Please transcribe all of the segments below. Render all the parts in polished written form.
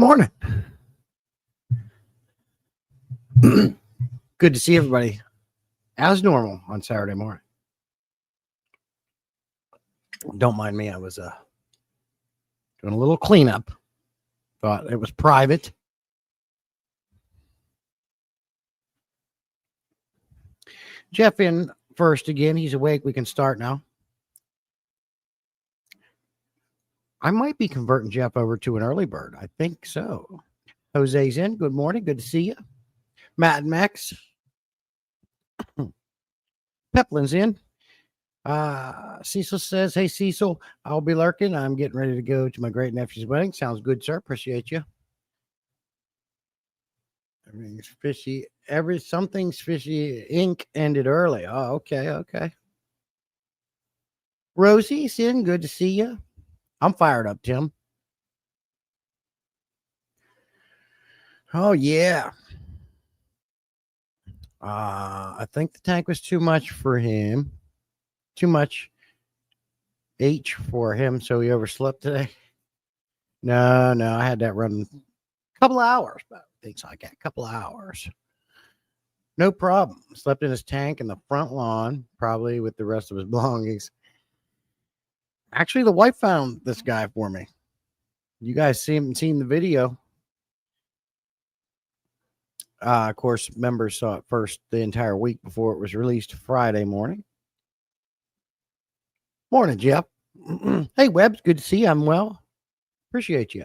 Good morning. Good to see everybody as normal on Saturday morning. Don't mind me. I was doing a little cleanup. Thought it was private. Jeff in first again. He's awake. We can start now. I might be converting Jeff over to an early bird. I think so. Jose's in. Good morning. Good to see you. Matt and Max. Peplin's in. Cecil says, hey, Cecil, I'll be lurking. I'm getting ready to go to my great nephew's wedding. Sounds good, sir. Appreciate you. Everything's fishy. Something's fishy. Ink ended early. Oh, okay. Rosie's in. Good to see you. I'm fired up, Tim. Oh, yeah. I think the tank was too much for him. Too much H for him, so he overslept today. No, I had that run a couple of hours, but things like that. A couple of hours. No problem. Slept in his tank in the front lawn, probably with the rest of his belongings. Actually, the wife found this guy for me. You guys seen the video. Of course, members saw it first the entire week before it was released Friday morning. Morning, Jeff. Hey, Webbs. Good to see you. I'm well. Appreciate you.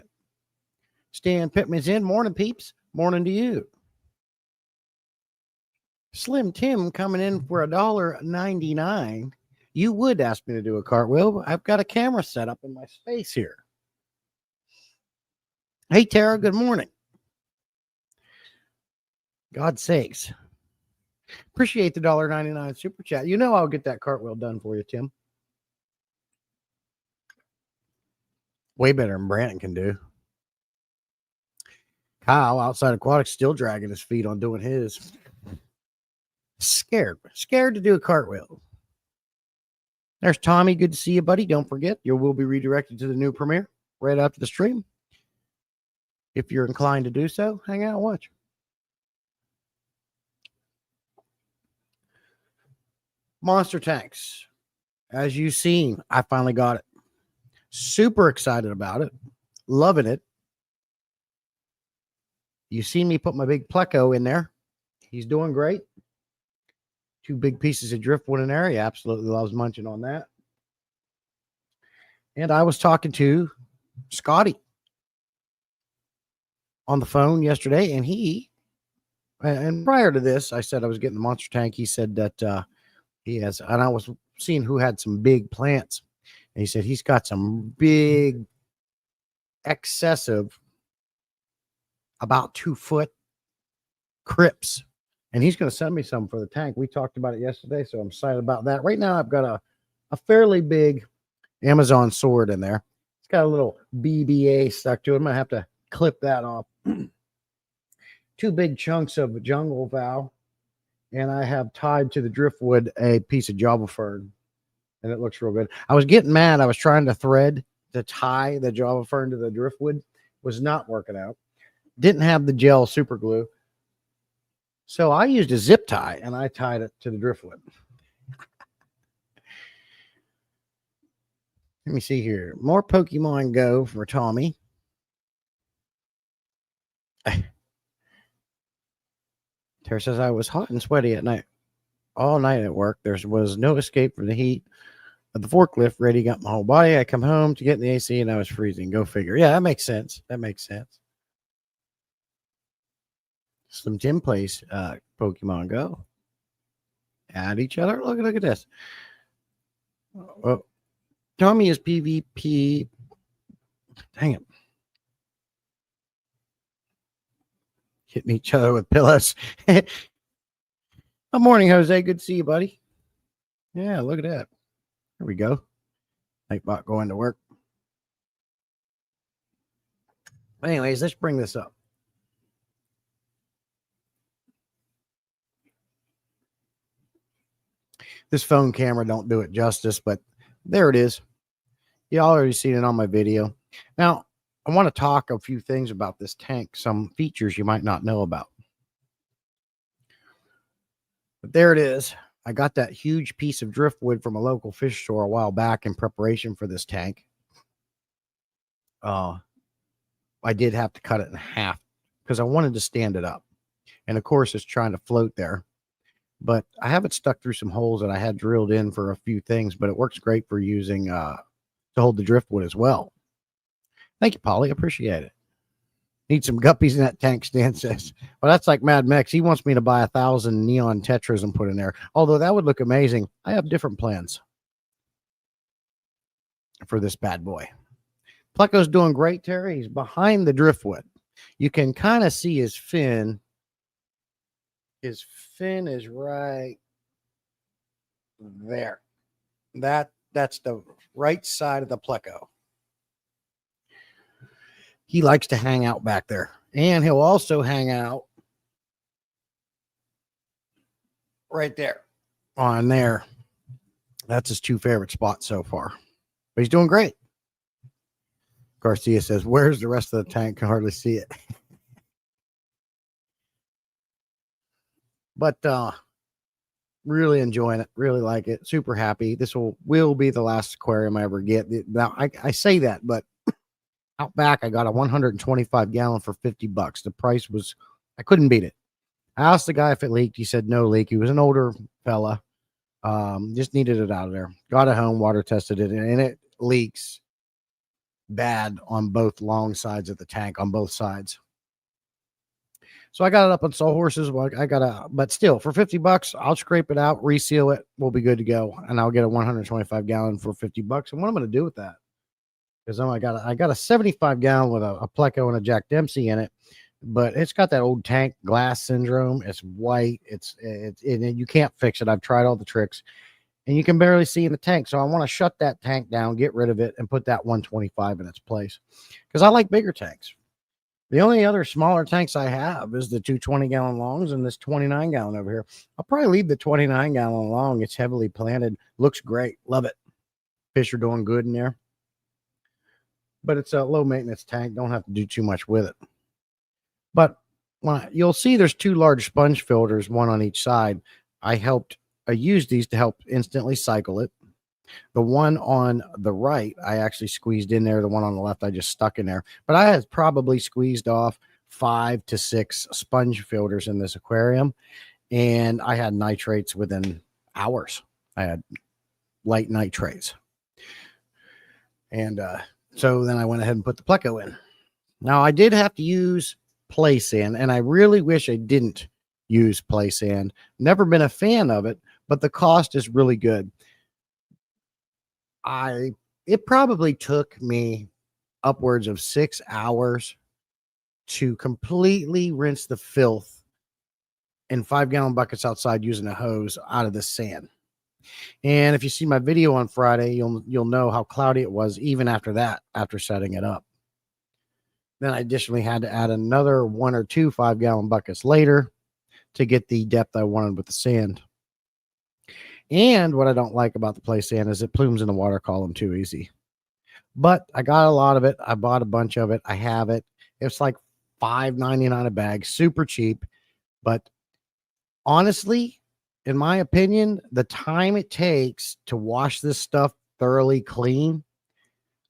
Stan Pittman's in. Morning, peeps. Morning to you. Slim Tim coming in for $1.99. You would ask me to do a cartwheel. I've got a camera set up in my space here. Hey, Tara. Good morning. God's sakes. Appreciate the $1.99 super chat. You know I'll get that cartwheel done for you, Tim. Way better than Brandon can do. Kyle, outside aquatics, still dragging his feet on doing his. Scared to do a cartwheel. There's Tommy. Good to see you, buddy. Don't forget, you will be redirected to the new premiere right after the stream. If you're inclined to do so, hang out and watch. Monster tanks. As you've seen, I finally got it. Super excited about it. Loving it. You see me put my big Pleco in there. He's doing great. 2 big pieces of driftwood in there. He absolutely loves munching on that. And I was talking to Scotty on the phone yesterday, and prior to this, I said I was getting the monster tank. He said that he has, and I was seeing who had some big plants. And he said he's got some big, excessive, about 2-foot crypts. And he's going to send me some for the tank. We talked about it yesterday, so I'm excited about that. Right now, I've got a fairly big Amazon sword in there. It's got a little BBA stuck to it. I'm going to have to clip that off. 2 big chunks of jungle vow. And I have tied to the driftwood a piece of Java fern. And it looks real good. I was getting mad. I was trying to tie the Java fern to the driftwood. Was not working out. Didn't have the gel super glue. So I used a zip tie and I tied it to the driftwood. Let me see here. More Pokemon Go for Tommy. Tara says I was hot and sweaty at night. All night at work. There was no escape from the heat of the forklift. Ready got my whole body. I come home to get in the AC and I was freezing. Go figure. Yeah, that makes sense. Slim Tim plays Pokemon Go. At each other. Look at this. Oh, Tommy is PvP. Dang it. Hitting each other with pillows. Good morning, Jose. Good to see you, buddy. Yeah, look at that. There we go. Nightbot going to work. Anyways, let's bring this up. This phone camera don't do it justice, but there it is. You already seen it on my video. Now, I want to talk a few things about this tank, some features you might not know about. But there it is. I got that huge piece of driftwood from a local fish store a while back in preparation for this tank. I did have to cut it in half because I wanted to stand it up. And of course, it's trying to float there. But I have it stuck through some holes that I had drilled in for a few things, but it works great for using to hold the driftwood as well. Thank you, Polly. Appreciate it. Need some guppies in that tank, Stan says. Well, that's like Mad Max. He wants me to buy 1,000 neon tetras and put in there. Although that would look amazing. I have different plans for this bad boy. Pleco's doing great, Terry. He's behind the driftwood. You can kind of see his fin. His fin is right there. That's the right side of the Pleco. He likes to hang out back there. And he'll also hang out right there on there. That's his two favorite spots so far. But he's doing great. Garcia says, where's the rest of the tank? Can hardly see it. But really enjoying it. Really like it. Super happy. This will be the last aquarium I ever get. Now, I say that, but out back, I got a 125 gallon for $50. The price was, I couldn't beat it. I asked the guy if it leaked. He said no leak. He was an older fella. Just needed it out of there. Got it home, water tested it, and it leaks bad on both long sides of the tank, on both sides. So I got it up on Sawhorses. Well, but still for $50, I'll scrape it out, reseal it. We'll be good to go. And I'll get a 125 gallon for $50. And what I'm going to do with that? Because I got a 75 gallon with a Pleco and a Jack Dempsey in it, but it's got that old tank glass syndrome. It's white. It's you can't fix it. I've tried all the tricks, and you can barely see in the tank. So I want to shut that tank down, get rid of it, and put that 125 in its place. Because I like bigger tanks. The only other smaller tanks I have is the 220 gallon longs and this 29 gallon over here. I'll probably leave the 29 gallon long. It's heavily planted. Looks great. Love it. Fish are doing good in there. But it's a low maintenance tank. Don't have to do too much with it. But you'll see there's two large sponge filters, one on each side. I used these to help instantly cycle it. The one on the right, I actually squeezed in there. The one on the left, I just stuck in there. But I had probably squeezed off 5 to 6 sponge filters in this aquarium. And I had nitrates within hours. I had light nitrates. And, so then I went ahead and put the Pleco in. Now I did have to use play sand, and I really wish I didn't use play sand. Never been a fan of it, but the cost is really good. It probably took me upwards of 6 hours to completely rinse the filth in 5-gallon buckets outside using a hose out of the sand. And if you see my video on Friday, you'll know how cloudy it was even after that, after setting it up. Then I additionally had to add another 1 or 2 5-gallon buckets later to get the depth I wanted with the sand. And what I don't like about the play sand is it plumes in the water column too easy. But I got a lot of it. I bought a bunch of it. I have it. It's like $5.99 a bag, super cheap. But honestly, in my opinion, the time it takes to wash this stuff thoroughly clean,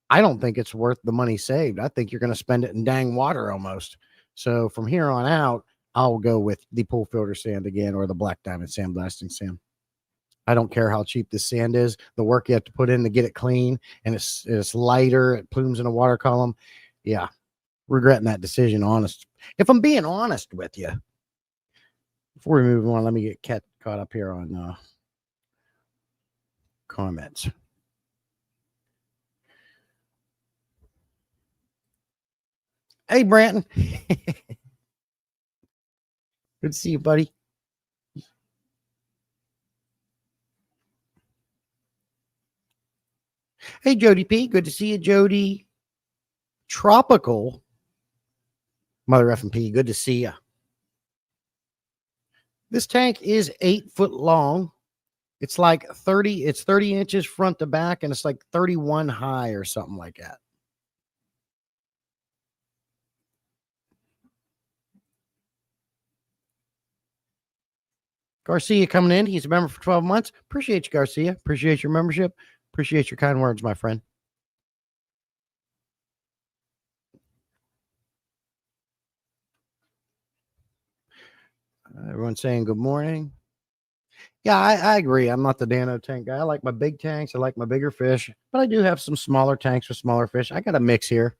I don't think it's worth the money saved. I think you're going to spend it in dang water almost. So from here on out, I'll go with the pool filter sand again, or the Black Diamond sandblasting sand. I don't care how cheap this sand is. The work you have to put in to get it clean, and it's lighter. It plumes in a water column. Yeah, regretting that decision, honest. If I'm being honest with you. Before we move on, let me get caught up here on comments. Hey, Branton. Good to see you, buddy. Hey, Jody P. Good to see you, Jody. Tropical. Mother effing P. Good to see you. This tank is 8 foot long. It's like 30 inches front to back, and it's like 31 high or something like that. Garcia coming in. He's a member for 12 months. Appreciate you, Garcia. Appreciate your membership. Appreciate your kind words, my friend. Everyone's saying good morning. Yeah, I agree. I'm not the Dano tank guy. I like my big tanks. I like my bigger fish, but I do have some smaller tanks with smaller fish. I got a mix here.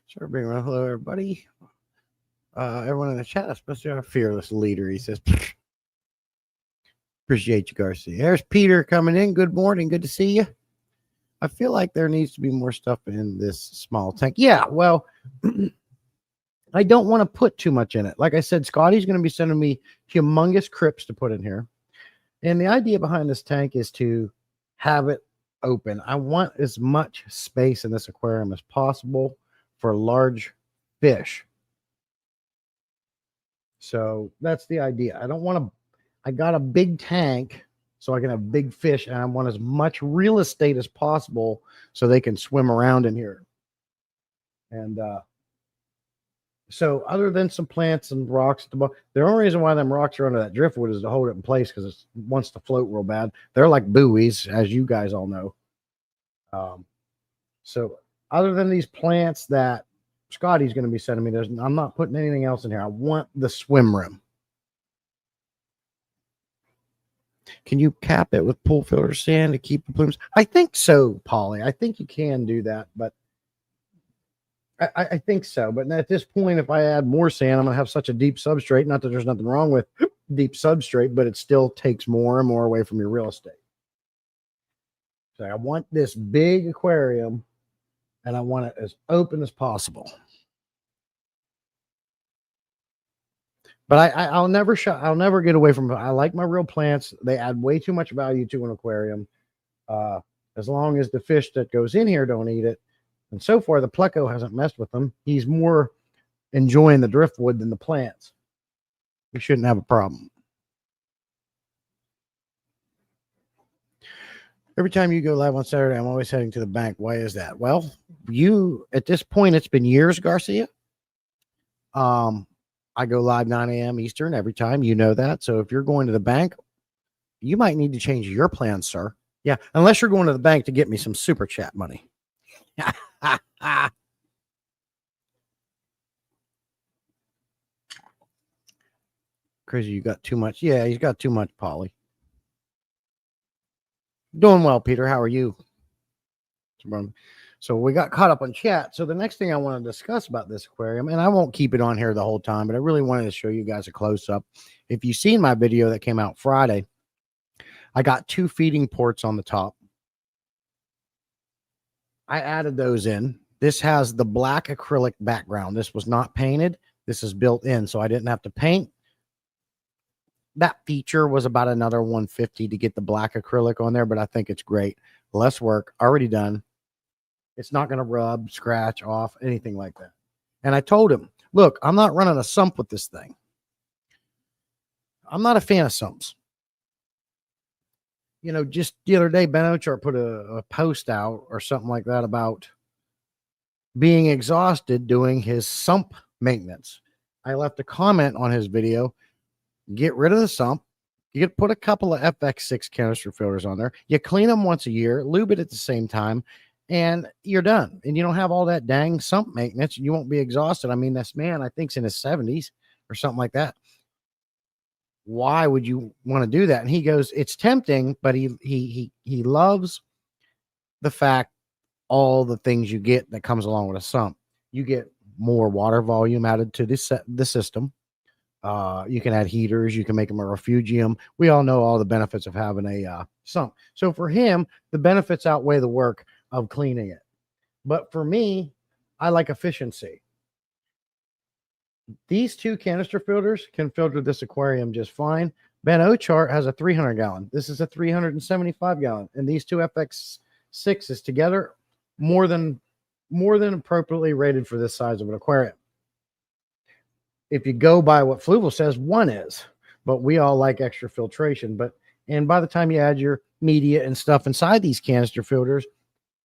Sure, being around. Hello, everybody. Everyone in the chat, especially our fearless leader. He says, appreciate you, Garcia. There's Peter coming in. Good morning. Good to see you. I feel like there needs to be more stuff in this small tank. Yeah, well, I don't want to put too much in it. Like I said, Scotty's going to be sending me humongous crypts to put in here. And the idea behind this tank is to have it open. I want as much space in this aquarium as possible for large fish. So that's the idea. I don't want to, I got a big tank so I can have big fish, and I want as much real estate as possible so they can swim around in here. And so other than some plants and rocks, the only reason why them rocks are under that driftwood is to hold it in place because it wants to float real bad. They're like buoys, as you guys all know. So other than these plants that Scotty's going to be sending me, I'm not putting anything else in here. I want the swim room. Can you cap it with pool filter sand to keep the plumes? I think so, Polly. I think you can do that, but I think so. But at this point, if I add more sand, I'm going to have such a deep substrate. Not that there's nothing wrong with deep substrate, but it still takes more and more away from your real estate. So I want this big aquarium, and I want it as open as possible. But I'll never get away from it. I like my real plants. They add way too much value to an aquarium. As long as the fish that goes in here don't eat it. And so far, the pleco hasn't messed with them. He's more enjoying the driftwood than the plants. We shouldn't have a problem. Every time you go live on Saturday, I'm always heading to the bank. Why is that? Well, at this point, it's been years, Garcia. I go live 9 a.m. Eastern every time. You know that. So if you're going to the bank, you might need to change your plan, sir. Yeah, unless you're going to the bank to get me some super chat money. Crazy, you got too much. Yeah, he's got too much, Polly. Doing well, Peter. How are you? So we got caught up on chat. So the next thing I want to discuss about this aquarium, and I won't keep it on here the whole time, but I really wanted to show you guys a close-up. If you've seen my video that came out Friday, I got 2 feeding ports on the top. I added those in. This has the black acrylic background. This was not painted. This is built in, so I didn't have to paint. That feature was about another $150 to get the black acrylic on there, but I think it's great. Less work, already done. It's not going to rub, scratch off, anything like that. And I told him, look, I'm not running a sump with this thing. I'm not a fan of sumps. You know, just the other day, Ben Ochart put a post out or something like that about being exhausted doing his sump maintenance. I left a comment on his video. Get rid of the sump. You could put a couple of FX6 canister filters on there. You clean them once a year, lube it at the same time, and you're done. And you don't have all that dang sump maintenance. You won't be exhausted. I mean, this man, I think, is in his 70s or something like that. Why would you want to do that? And he goes, it's tempting, but he loves the fact all the things you get that comes along with a sump. You get more water volume added to the system. You can add heaters. You can make them a refugium. We all know all the benefits of having a sump. So for him, the benefits outweigh the work of cleaning it. But for me, I like efficiency. These 2 canister filters can filter this aquarium just fine. Ben Ochart has a 300 gallon. This is a 375 gallon. And these 2 FX6s together, more than appropriately rated for this size of an aquarium. If you go by what Fluval says, 1 is, but we all like extra filtration. And by the time you add your media and stuff inside these canister filters,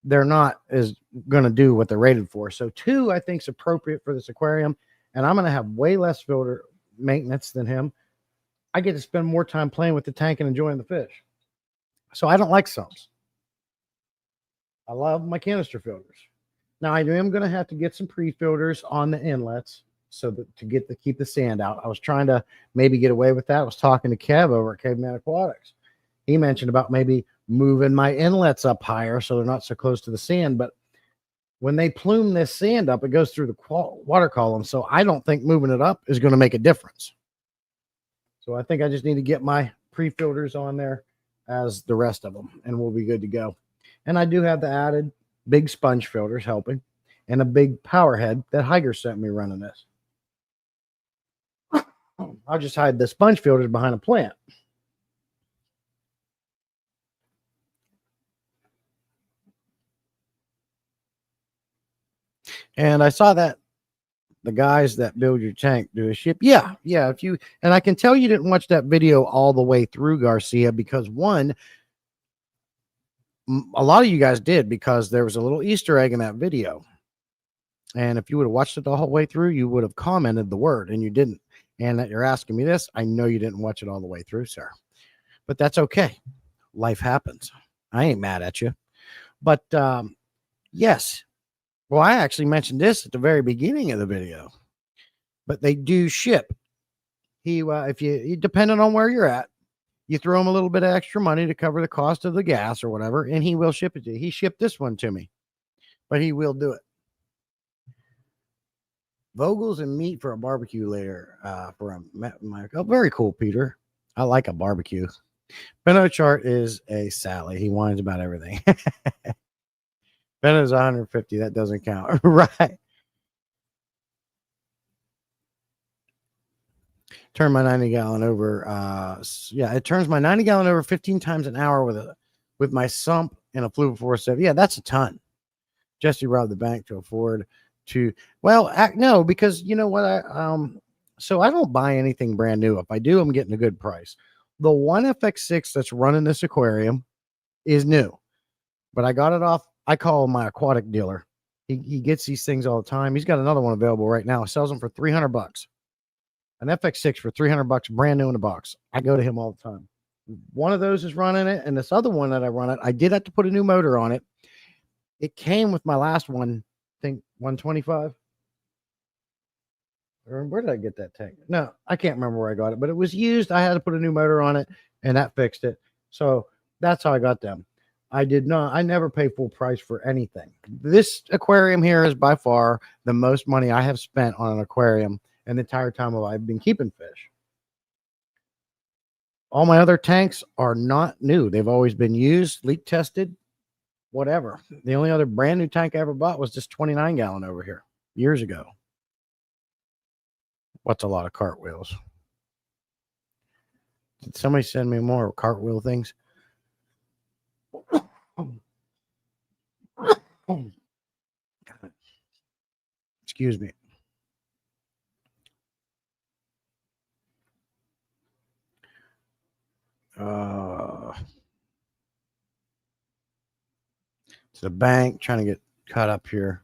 they're not as going to do what they're rated for. So 2, I think, is appropriate for this aquarium. and I'm going to have way less filter maintenance than him. I get to spend more time playing with the tank and enjoying the fish. So I don't like sumps. I love my canister filters. Now I am going to have to get some pre-filters on the inlets so that to keep the sand out. I was trying to maybe get away with that. I was talking to Kev over at Caveman Aquatics. He mentioned about maybe moving my inlets up higher so they're not so close to the sand. But when they plume this sand up, it goes through the water column. So I don't think moving it up is going to make a difference. So I think I just need to get my pre-filters on there as the rest of them, and we'll be good to go. And I do have the added big sponge filters helping, and a big power head that Higer sent me running this. I'll just hide the sponge filters behind a plant. And I saw that the guys that build your tank do a ship. Yeah. If you, and I can tell you didn't watch that video all the way through, Garcia, because one, a lot of you guys did, because there was a little Easter egg in that video. And if you would have watched it the whole way through, you would have commented the word, and you didn't. And that you're asking me this, I know you didn't watch it all the way through, sir. But that's okay. Life happens. I ain't mad at you. But yes. Well, I actually mentioned this at the very beginning of the video. But they do ship. If you depending on where you're at, you throw him a little bit of extra money to cover the cost of the gas or whatever, and he will ship it to you. He shipped this one to me, but he will do it. Vogels and meat for a barbecue later. Very cool, Peter. I like a barbecue. Benno chart is a Sally. He whines about everything. Benno's 150. That doesn't count. Right. Turn my 90 gallon over. It turns my 90 gallon over 15 times an hour with my sump and a Fluval 470. Yeah, that's a ton. Jesse robbed the bank to afford to. Well, no, because you know what? So I don't buy anything brand new. If I do, I'm getting a good price. The one FX6 that's running this aquarium is new, but I got it off. I call him my aquatic dealer. He gets these things all the time. He's got another one available right now. Sells them for $300. An FX6 for $300, brand new in a box. I go to him all the time. One of those is running it, and this other one that I run it, I did have to put a new motor on it. It came with my last one, I think 125. Where did I get that tank? No, I can't remember where I got it, but it was used. I had to put a new motor on it, and that fixed it. So that's how I got them. I never pay full price for anything. This aquarium here is by far the most money I have spent on an aquarium in the entire time I've been keeping fish. All my other tanks are not new. They've always been used, leak tested, whatever. The only other brand new tank I ever bought was this 29 gallon over here years ago. What's a lot of cartwheels? Did somebody send me more cartwheel things? Excuse me. It's the bank trying to get caught up here.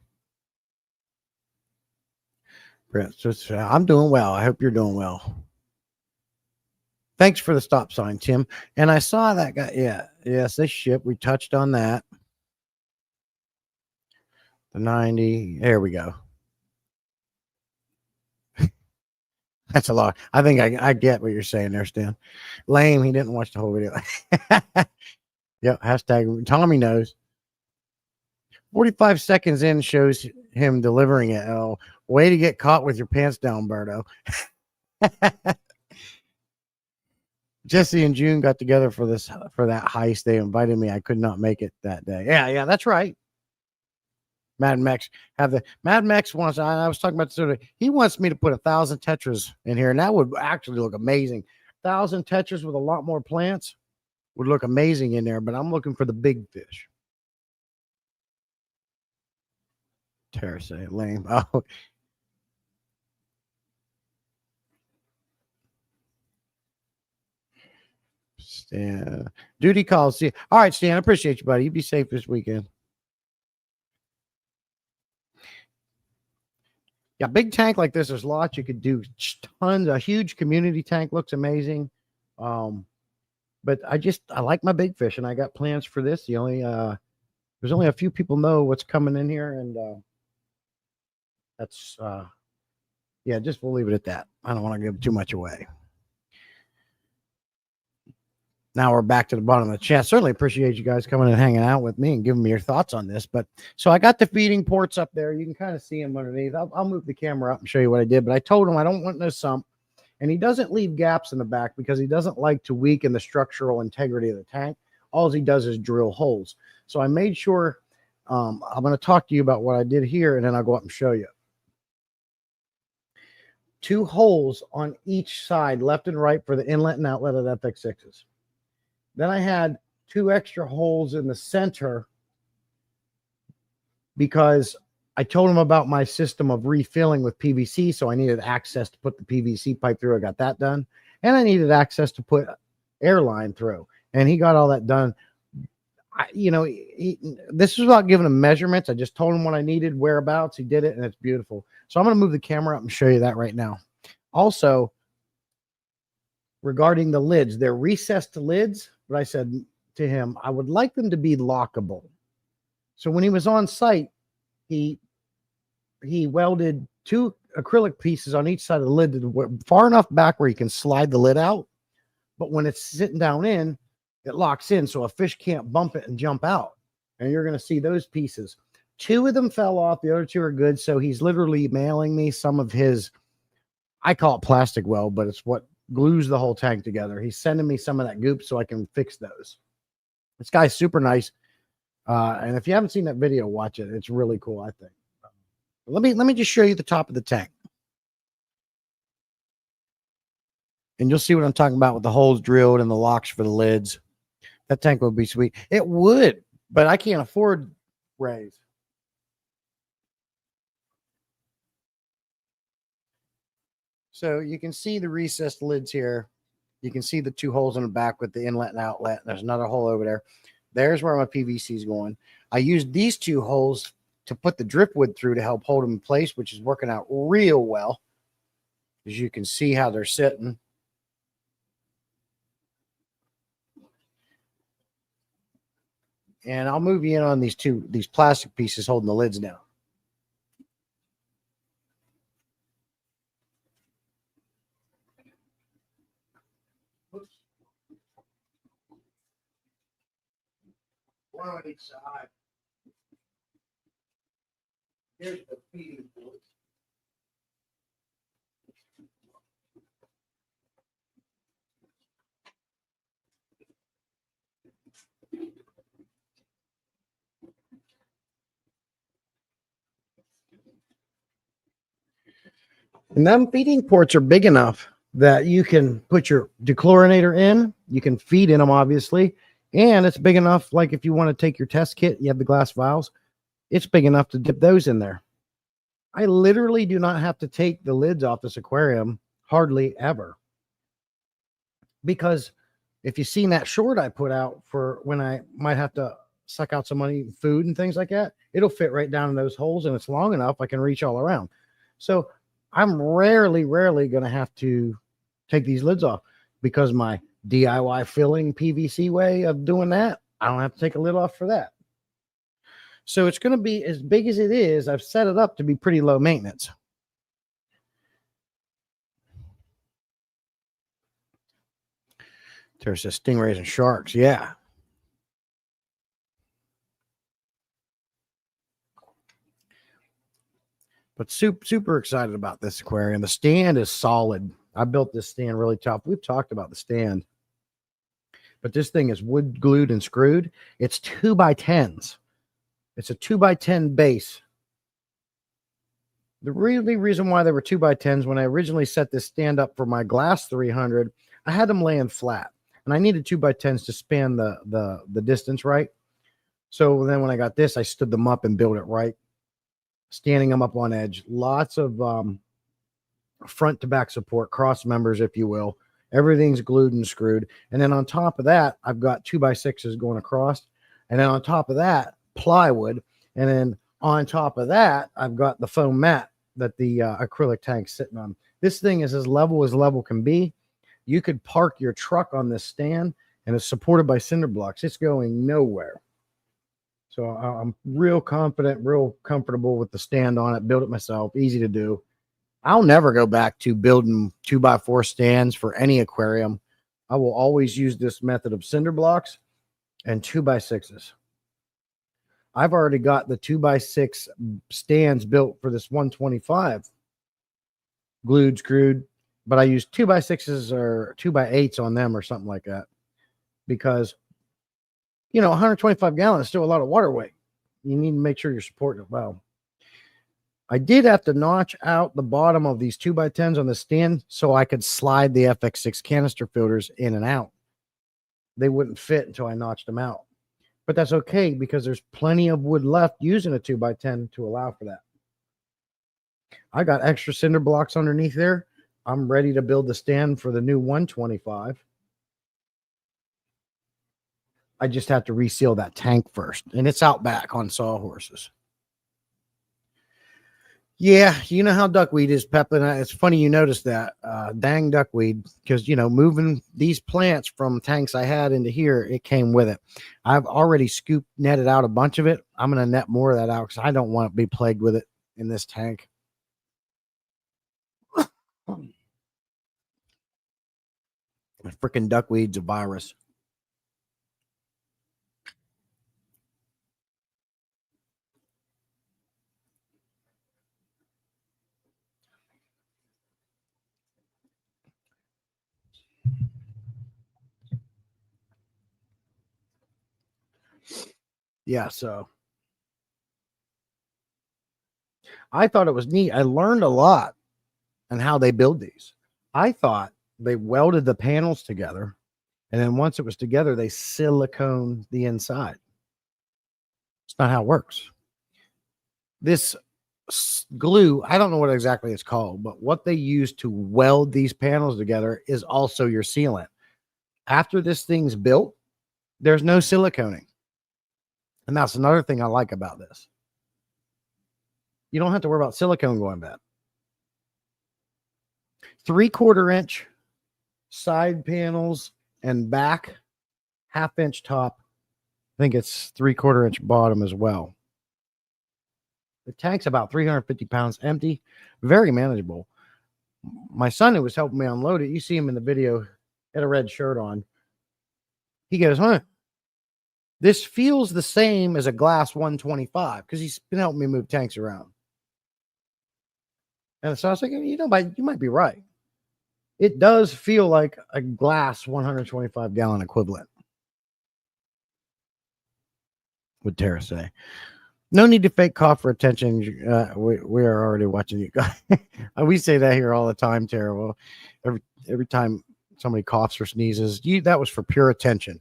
I'm doing well. I hope you're doing well. Thanks for the stop sign, Tim. And I saw that guy. Yeah. Yes, this ship. We touched on that. The 90. There we go. That's a lot. I think I get what you're saying there, Stan. Lame. He didn't watch the whole video. Yep. Hashtag Tommy knows. 45 seconds in shows him delivering it. Oh, way to get caught with your pants down, Berto. Jesse and June got together for that heist. They invited me. I could not make it that day. Yeah, that's right. Mad Max wants. I was talking about this earlier. He wants me to put 1,000 tetras in here, and that would actually look amazing. 1,000 tetras with a lot more plants would look amazing in there. But I'm looking for the big fish. Tara say lame. Oh. Stan. Duty calls. See. All right, Stan. I appreciate you, buddy. You be safe this weekend. Yeah, big tank like this, there's lots you could do. Tons. A huge community tank looks amazing. Um, but I like my big fish, and I got plans for this. There's only a few people know what's coming in here, and that's yeah, just we'll leave it at that. I don't want to give too much away. Now we're back to the bottom of the chat. Certainly appreciate you guys coming and hanging out with me and giving me your thoughts on this. But so I got the feeding ports up there. You can kind of see them underneath. I'll move the camera up and show you what I did. But I told him I don't want no sump. And he doesn't leave gaps in the back because he doesn't like to weaken the structural integrity of the tank. All he does is drill holes. So I made sure I'm going to talk to you about what I did here, and then I'll go up and show you. 2 holes on each side, left and right, for the inlet and outlet of FX6s. Then I had 2 extra holes in the center because I told him about my system of refilling with PVC, so I needed access to put the PVC pipe through. I got that done. And I needed access to put airline through. And he got all that done. This was about giving him measurements. I just told him what I needed, whereabouts. He did it, and it's beautiful. So I'm going to move the camera up and show you that right now. Also, regarding the lids, they're recessed lids, but I said to him, I would like them to be lockable. So when he was on site, he welded 2 acrylic pieces on each side of the lid far enough back where you can slide the lid out. But when it's sitting down in, it locks in so a fish can't bump it and jump out. And you're going to see those pieces. 2 of them fell off. The other 2 are good. So he's literally mailing me some of his, I call it plastic weld, but it's what glues the whole tank together. He's sending me some of that goop so I can fix those. This guy's super nice. And if you haven't seen that video, watch it. It's really cool, I think. Let me just show you the top of the tank. And you'll see what I'm talking about with the holes drilled and the locks for the lids. That tank would be sweet. It would, but I can't afford rays. So you can see the recessed lids here. You can see the 2 holes in the back with the inlet and outlet. There's another hole over there. There's where my PVC is going. I used these 2 holes to put the driftwood through to help hold them in place, which is working out real well. As you can see how they're sitting. And I'll move you in on these plastic pieces holding the lids down. Oops. One on each side. Here's the feeding ports. And them feeding ports are big enough that you can put your dechlorinator in. You can feed in them, obviously. And it's big enough, like if you want to take your test kit, you have the glass vials. It's big enough to dip those in there. I literally do not have to take the lids off this aquarium hardly ever. Because if you've seen that short I put out for when I might have to suck out some money, food and things like that, it'll fit right down in those holes, and it's long enough I can reach all around. So I'm rarely going to have to take these lids off because my DIY filling PVC way of doing that, I don't have to take a lid off for that. So it's going to be as big as it is. I've set it up to be pretty low maintenance. There's the stingrays and sharks. Yeah. But super excited about this aquarium. The stand is solid. I built this stand really tough. We've talked about the stand. But this thing is wood glued and screwed. It's 2x10s. It's a 2x10 base. The really reason why they were 2x10s, when I originally set this stand up for my glass 300, I had them laying flat. And I needed 2x10s to span the distance right. So then when I got this, I stood them up and built it right. Standing them up on edge. Lots of front to back support, cross members, if you will. Everything's glued and screwed. And then on top of that, I've got 2x6s going across. And then on top of that, plywood. And then on top of that, I've got the foam mat that the acrylic tank's sitting on. This thing is as level can be. You could park your truck on this stand, and it's supported by cinder blocks. It's going nowhere. So I'm real confident, real comfortable with the stand on it. Built it myself, easy to do. I'll never go back to building 2x4 stands for any aquarium. I will always use this method of cinder blocks and 2x6s. I've already got the 2x6 stands built for this 125, glued, screwed, but I use 2x6s or 2x8s on them or something like that, because, you know, 125 gallons is still a lot of water weight. You need to make sure you're supporting it well. I did have to notch out the bottom of these 2x10s on the stand so I could slide the FX6 canister filters in and out. They wouldn't fit until I notched them out. But that's okay, because there's plenty of wood left using a 2x10 to allow for that. I got extra cinder blocks underneath there. I'm ready to build the stand for the new 125. I just have to reseal that tank first, and it's out back on sawhorses. Yeah, you know how duckweed is, Pepin. It's funny you noticed that. Dang duckweed, because, you know, moving these plants from tanks I had into here, it came with it. I've already netted out a bunch of it. I'm going to net more of that out because I don't want to be plagued with it in this tank. Freaking duckweed's a virus. Yeah, so I thought it was neat. I learned a lot on how they build these. I thought they welded the panels together, and then once it was together, they silicone the inside. It's not how it works. This glue, I don't know what exactly it's called, but what they use to weld these panels together is also your sealant. After this thing's built, there's no siliconing. And that's another thing I like about this. You don't have to worry about silicone going bad. 3/4 inch side panels and back, 1/2 inch top. I think it's 3/4 inch bottom as well. The tank's about 350 pounds empty, very manageable. My son, who was helping me unload it, you see him in the video, had a red shirt on. He goes, huh, this feels the same as a glass 125, because he's been helping me move tanks around. And so I was thinking, you know, you might be right. It does feel like a glass 125 gallon equivalent, would Tara say. No need to fake cough for attention. We are already watching you guys. We say that here all the time, Tara. Well, every time somebody coughs or sneezes, that was for pure attention.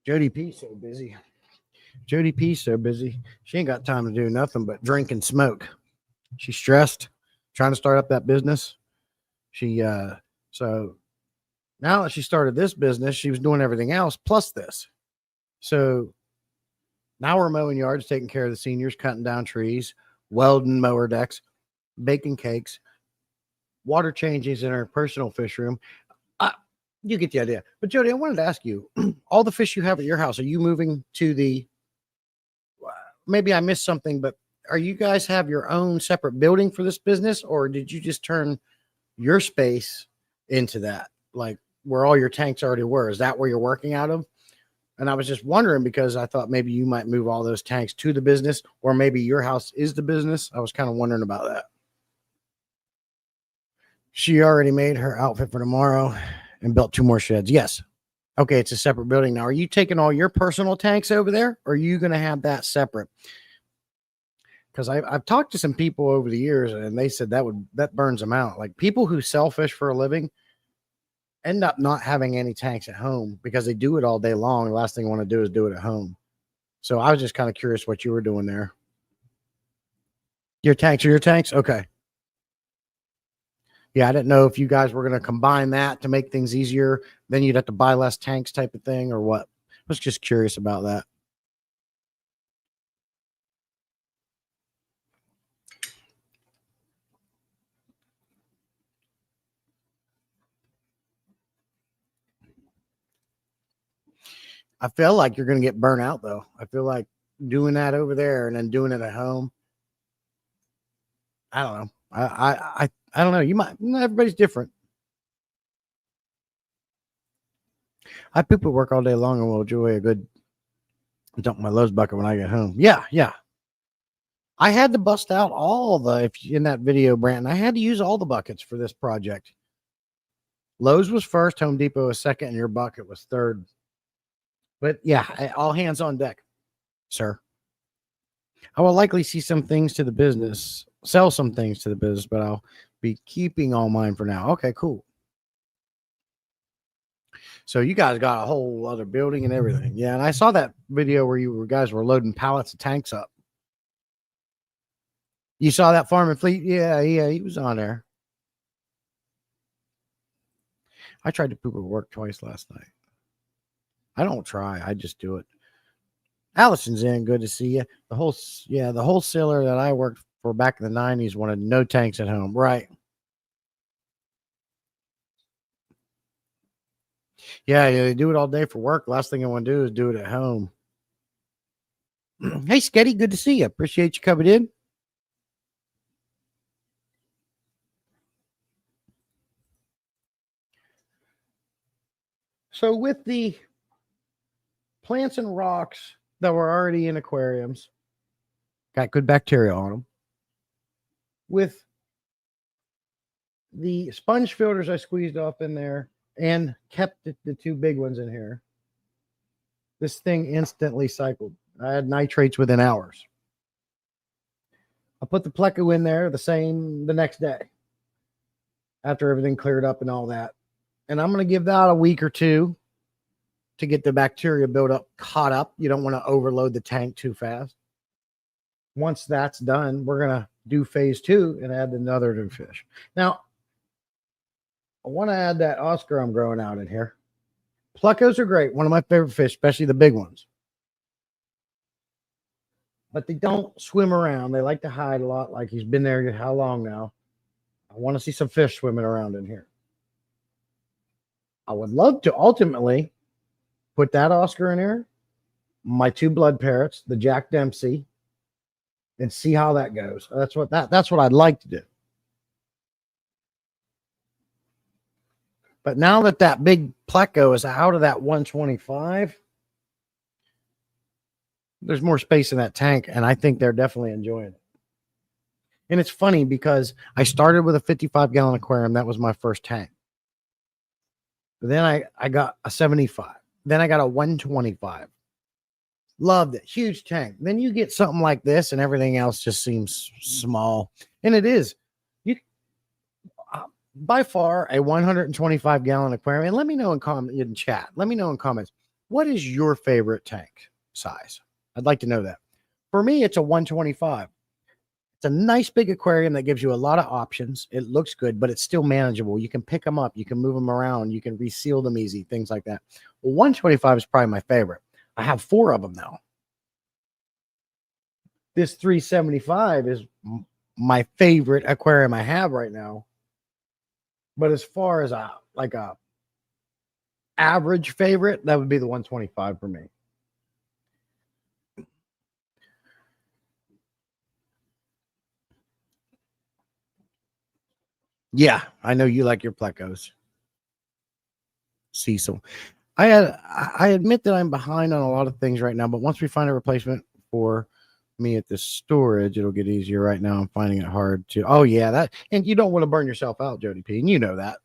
Jody P's so busy. Jody P's so busy. She ain't got time to do nothing but drink and smoke. She's stressed, trying to start up that business. So now that she started this business, she was doing everything else plus this. So now we're mowing yards, taking care of the seniors, cutting down trees, welding mower decks, baking cakes, water changes in our personal fish room. You get the idea. But Jody, I wanted to ask you, all the fish you have at your house, are you moving to the, maybe I missed something, but are you guys have your own separate building for this business, or did you just turn your space into that, like where all your tanks already were? Is that where you're working out of? And I was just wondering, because I thought maybe you might move all those tanks to the business, or maybe your house is the business. I was kind of wondering about that. She already made her outfit for tomorrow and built 2 more sheds. Yes. Okay, it's a separate building now. Are you taking all your personal tanks over there, or are you going to have that separate? Because I've talked to some people over the years, and they said that burns them out. Like, people who sell fish for a living end up not having any tanks at home because they do it all day long. The last thing I want to do is do it at home. So I was just kind of curious what you were doing there. Your tanks are your tanks? Okay. Yeah, I didn't know if you guys were going to combine that to make things easier. Then you'd have to buy less tanks type of thing or what. I was just curious about that. I feel like you're going to get burnt out though. I feel like doing that over there and then doing it at home. I don't know. I don't know. You might. Everybody's different. I poop at work all day long and will enjoy a good dump my Lowe's bucket when I get home. Yeah, yeah. I had to bust out all the if in that video, Brandon. I had to use all the buckets for this project. Lowe's was first, Home Depot was second, and your bucket was third. But yeah, all hands on deck, sir. I will likely see some things to the business, sell some things to the business, but I'll be keeping all mine for now. Okay, cool. So you guys got a whole other building and everything. Yeah, and I saw that video where you guys were loading pallets of tanks up. You saw that Farm and Fleet? Yeah, he was on there. I tried to poop at work twice last night. I don't try. I just do it. Allison's in. Good to see you. The wholesaler that I worked for back in the 90s wanted no tanks at home. Right. Yeah, they do it all day for work. Last thing I want to do is do it at home. Hey, Sketty, good to see you. Appreciate you coming in. So with the plants and rocks that were already in aquariums, got good bacteria on them. With the sponge filters I squeezed off in there and kept the two big ones in here, this thing instantly cycled. I had nitrates within hours. I put the Pleco in there the next day after everything cleared up and all that. And I'm going to give that a week or two to get the bacteria buildup caught up. You don't want to overload the tank too fast. Once that's done, we're going to do phase 2 and add another new fish. Now, I want to add that Oscar I'm growing out in here. Plecos are great. One of my favorite fish, especially the big ones. But they don't swim around. They like to hide a lot. Like he's been there how long now? I want to see some fish swimming around in here. I would love to ultimately put that Oscar in here, my two blood parrots, the Jack Dempsey, and see how that goes. That's what I'd like to do. But now that big Pleco is out of that 125, there's more space in that tank, and I think they're definitely enjoying it. And it's funny because I started with a 55-gallon aquarium. That was my first tank. Then I got a 75. Then I got a 125. Loved it. Huge tank. Then you get something like this and everything else just seems small. And it is. You by far a 125-gallon aquarium. And let me know in chat. Let me know in comments. What is your favorite tank size? I'd like to know that. For me, it's a 125. It's a nice big aquarium that gives you a lot of options. It looks good, but it's still manageable. You can pick them up. You can move them around. You can reseal them easy, things like that. Well, 125 is probably my favorite. I have 4 of them now. This 375 is my favorite aquarium I have right now. But as far as a average favorite, that would be the 125 for me. Yeah, I know you like your Plecos. Cecil. I admit that I'm behind on a lot of things right now, but once we find a replacement for me at the storage, it'll get easier. Right now, I'm finding it hard to. Oh, yeah, and you don't want to burn yourself out, Jody P, and you know that.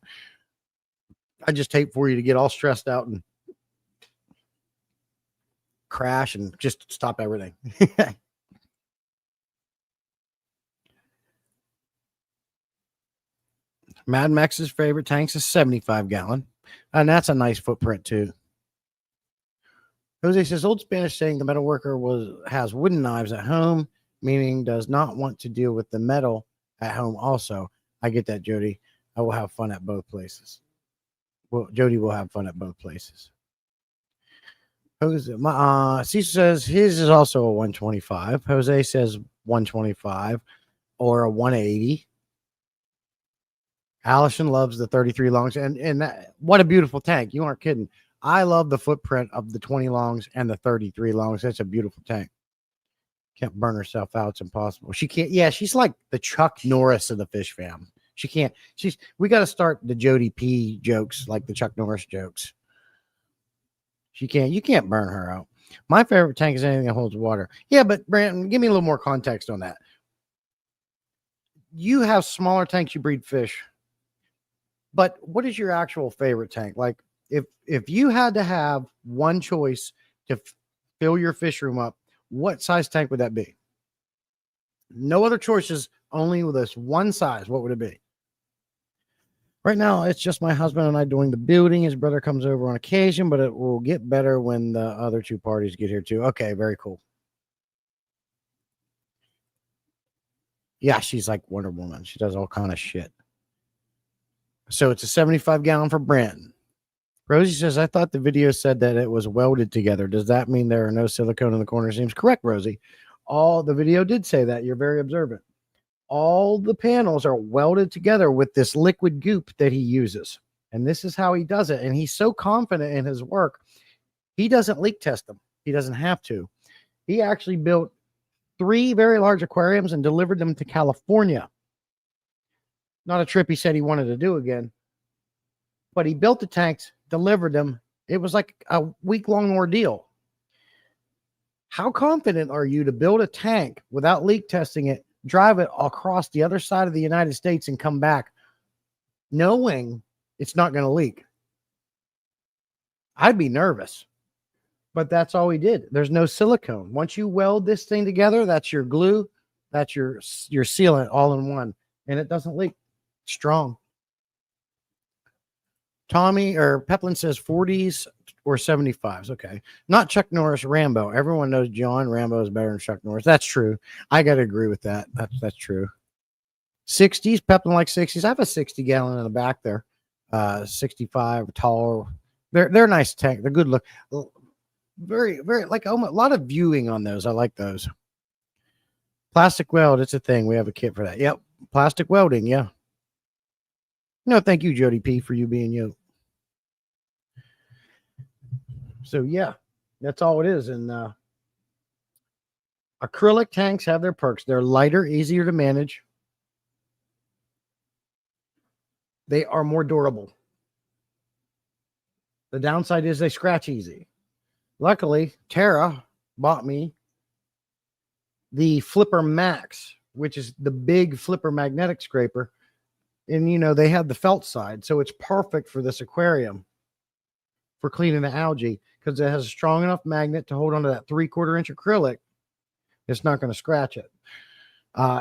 I just hate for you to get all stressed out and crash and just stop everything. Mad Max's favorite tanks is 75-gallon, and that's a nice footprint too. Jose says, old Spanish saying the metal worker has wooden knives at home meaning does not want to deal with the metal at home. Also, I get that, Jody. I will have fun at both places. Well, Jody will have fun at both places. Jose, Cecil says his is also a 125. Jose says 125 or a 180. Allison loves the 33 longs, and that, what a beautiful tank. You aren't kidding. I love the footprint of the 20 longs and the 33 longs. That's a beautiful tank. Can't burn herself out. It's impossible. She can't. Yeah, she's like the Chuck Norris of the fish fam. She can't. We got to start the Jody P jokes like the Chuck Norris jokes. You can't burn her out. My favorite tank is anything that holds water. Yeah, but Brandon, give me a little more context on that. You have smaller tanks, you breed fish. But what is your actual favorite tank? Like if you had to have one choice to fill your fish room up, what size tank would that be? No other choices, only with this one size. What would it be? Right now, it's just my husband and I doing the building. His brother comes over on occasion, but it will get better when the other two parties get here too. Okay, very cool. Yeah, she's like Wonder Woman. She does all kind of shit. So it's a 75-gallon for Brandon. Rosie says, I thought the video said that it was welded together. Does that mean there are no silicone in the corner seams? Correct, Rosie. The video did say that. You're very observant. All the panels are welded together with this liquid goop that he uses. And this is how he does it. And he's so confident in his work, he doesn't leak test them. He doesn't have to. He actually built 3 very large aquariums and delivered them to California. Not a trip he said he wanted to do again. But he built the tanks, delivered them. It was like a week-long ordeal. How confident are you to build a tank without leak testing it, drive it across the other side of the United States and come back knowing it's not going to leak? I'd be nervous, but that's all we did. There's no silicone. Once you weld this thing together, that's your glue, that's your sealant all in one, and it doesn't leak. Strong. Tommy or Peplin says 40s or 75s. Okay. Not Chuck Norris, Rambo. Everyone knows John Rambo is better than Chuck Norris. That's true. I got to agree with that. That's true. 60s. Peplin like 60s. I have a 60-gallon in the back there. 65 taller. They're nice tank. They're good look. Very, very like a lot of viewing on those. I like those. Plastic weld. It's a thing. We have a kit for that. Yep. Plastic welding. Yeah. No, thank you, Jody P, for you being you. So yeah, that's all it is. And acrylic tanks have their perks. They're lighter, easier to manage. They are more durable. The downside is they scratch easy. Luckily, Tara bought me the Flipper Max, which is the big Flipper magnetic scraper. And, you know, they have the felt side. So it's perfect for this aquarium for cleaning the algae because it has a strong enough magnet to hold onto that 3/4 inch acrylic. It's not going to scratch it.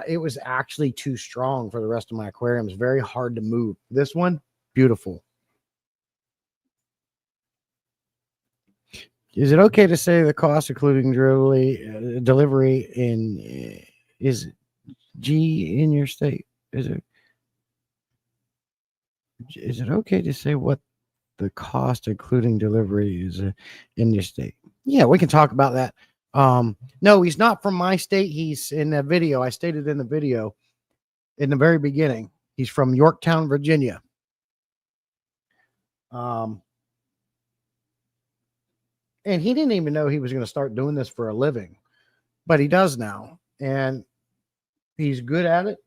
It was actually too strong for the rest of my aquariums. Very hard to move. This one, beautiful. Is it okay to say the cost, including delivery in is G in your state? Is it okay to say what the cost, including delivery, is in your state? Yeah, we can talk about that. No, he's not from my state. He's in the video. I stated in the video in the very beginning. He's from Yorktown, Virginia. And he didn't even know he was going to start doing this for a living, but he does now. And he's good at it.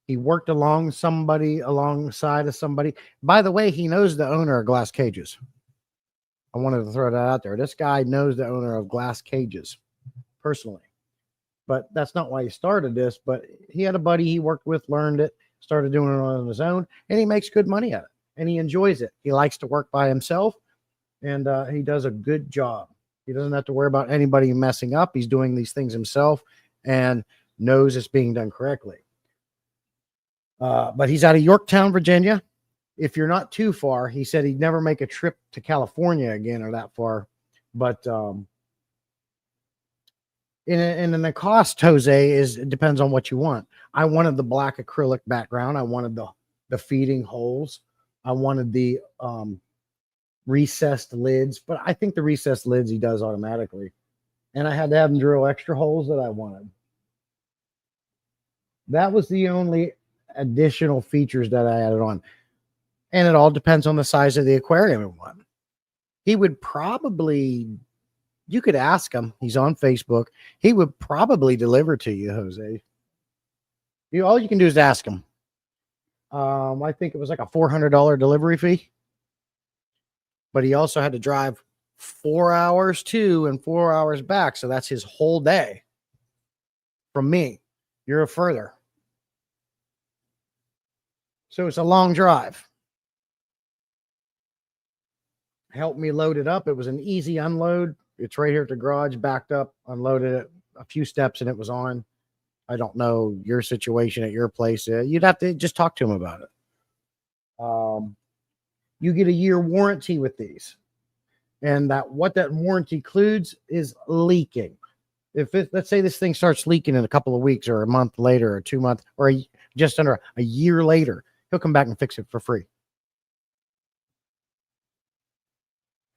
He worked alongside of somebody. By the way, he knows the owner of Glass Cages. I wanted to throw that out there. This guy knows the owner of Glass Cages personally. But that's not why he started this. But he had a buddy he worked with, learned it, started doing it on his own, and he makes good money at it. And he enjoys it. He likes to work by himself, and he does a good job. He doesn't have to worry about anybody messing up. He's doing these things himself and knows it's being done correctly. But he's out of Yorktown, Virginia. If you're not too far, he said he'd never make a trip to California again or that far. But And then the cost, Jose, is it depends on what you want. I wanted the black acrylic background. I wanted the feeding holes. I wanted the recessed lids, but I think the recessed lids he does automatically. And I had to have him drill extra holes that I wanted. That was the only additional features that I added on. And it all depends on the size of the aquarium you want. He would probably, you could ask him, he's on Facebook. He would probably deliver to you, Jose. All you can do is ask him. I think it was like a $400 delivery fee. But he also had to drive 4 hours to and 4 hours back. So that's his whole day from me. You're further. So it's a long drive. Helped me load it up. It was an easy unload. It's right here at the garage, backed up, unloaded it a few steps, and it was on. I don't know your situation at your place. You'd have to just talk to him about it. You get a year warranty with these. And what that warranty includes is leaking. Let's say this thing starts leaking in a couple of weeks or a month later or 2 months or just under a year later, he'll come back and fix it for free.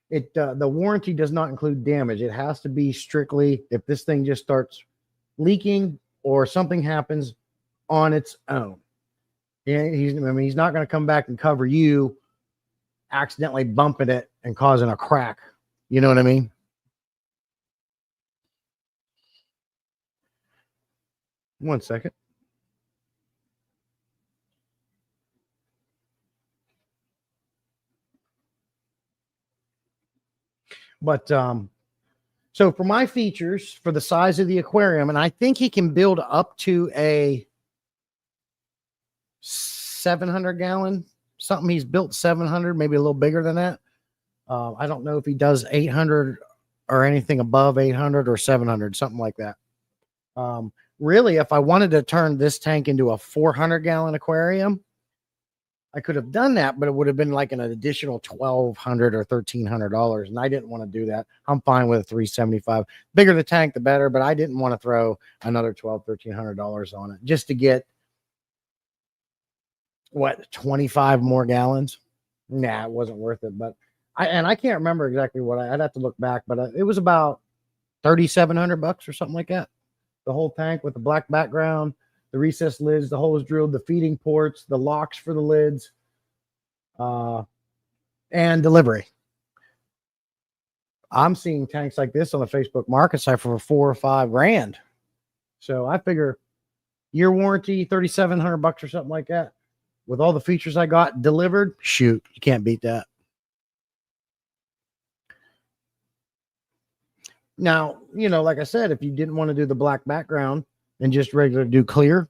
The warranty does not include damage. It has to be strictly if this thing just starts leaking or something happens on its own. And he's not going to come back and cover you accidentally bumping it and causing a crack. You know what I mean? One second. But so for my features, for the size of the aquarium, and I think he can build up to a 700 gallon, something. He's built 700, maybe a little bigger than that. I don't know if he does 800 or anything above 800 or 700, something like that. Really, if I wanted to turn this tank into a 400 gallon aquarium, I could have done that, but it would have been like an additional $1,200 or $1,300. And I didn't want to do that. I'm fine with a 375. Bigger the tank, the better, but I didn't want to throw another $1,200, $1,300 on it just to get 25 more gallons. Nah, it wasn't worth it. But I can't remember exactly what I'd have to look back, but it was about $3,700 or something like that. The whole tank with the black background, the recessed lids, the holes drilled, the feeding ports, the locks for the lids, and delivery. I'm seeing tanks like this on the Facebook market site for $4,000 or $5,000. So I figure year warranty, $3,700 or something like that. With all the features I got delivered, shoot, you can't beat that. Now, like I said, if you didn't want to do the black background and just regular do clear,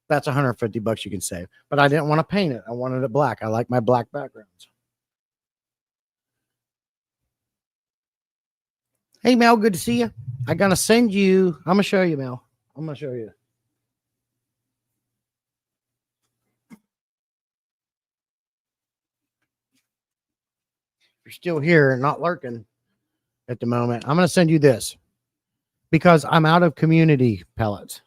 that's $150 you can save. But I didn't want to paint it. I wanted it black. I like my black backgrounds. Hey, Mel, good to see you. I'm going to send you. I'm going to show you, Mel. I'm going to show you. If you're still here and not lurking at the moment, I'm going to send you this because I'm out of community pellets.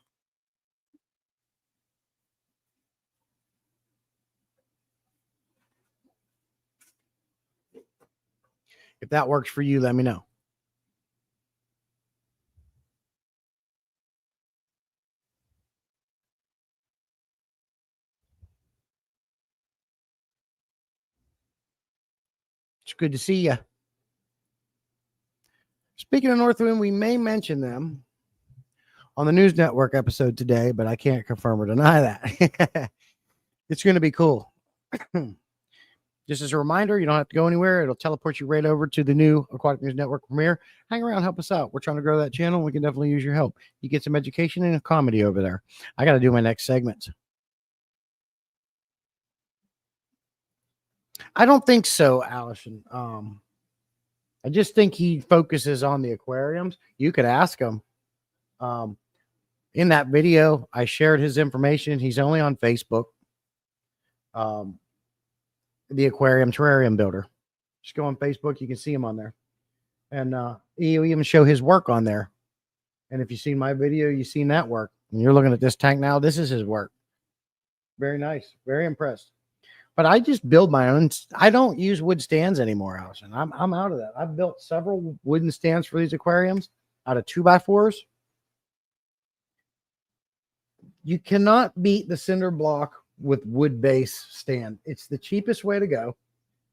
If that works for you, let me know. It's good to see you. Speaking of Northwind, we may mention them on the News Network episode today, but I can't confirm or deny that. It's going to be cool. Just as a reminder, you don't have to go anywhere. It'll teleport you right over to the new Aquatic News Network premiere. Hang around, help us out. We're trying to grow that channel. We can definitely use your help. You get some education and a comedy over there. I got to do my next segment. I don't think so, Allison. I just think he focuses on the aquariums. You could ask him. In that video, I shared his information. He's only on Facebook. The aquarium terrarium builder. Just go on Facebook. You can see him on there. And he'll even show his work on there. And if you've seen my video, you've seen that work. And you're looking at this tank now. This is his work. Very nice. Very impressed. But I just build my own. I don't use wood stands anymore, Allison. I'm out of that. I've built several wooden stands for these aquariums out of 2x4s. You cannot beat the cinder block with wood base stand. It's the cheapest way to go.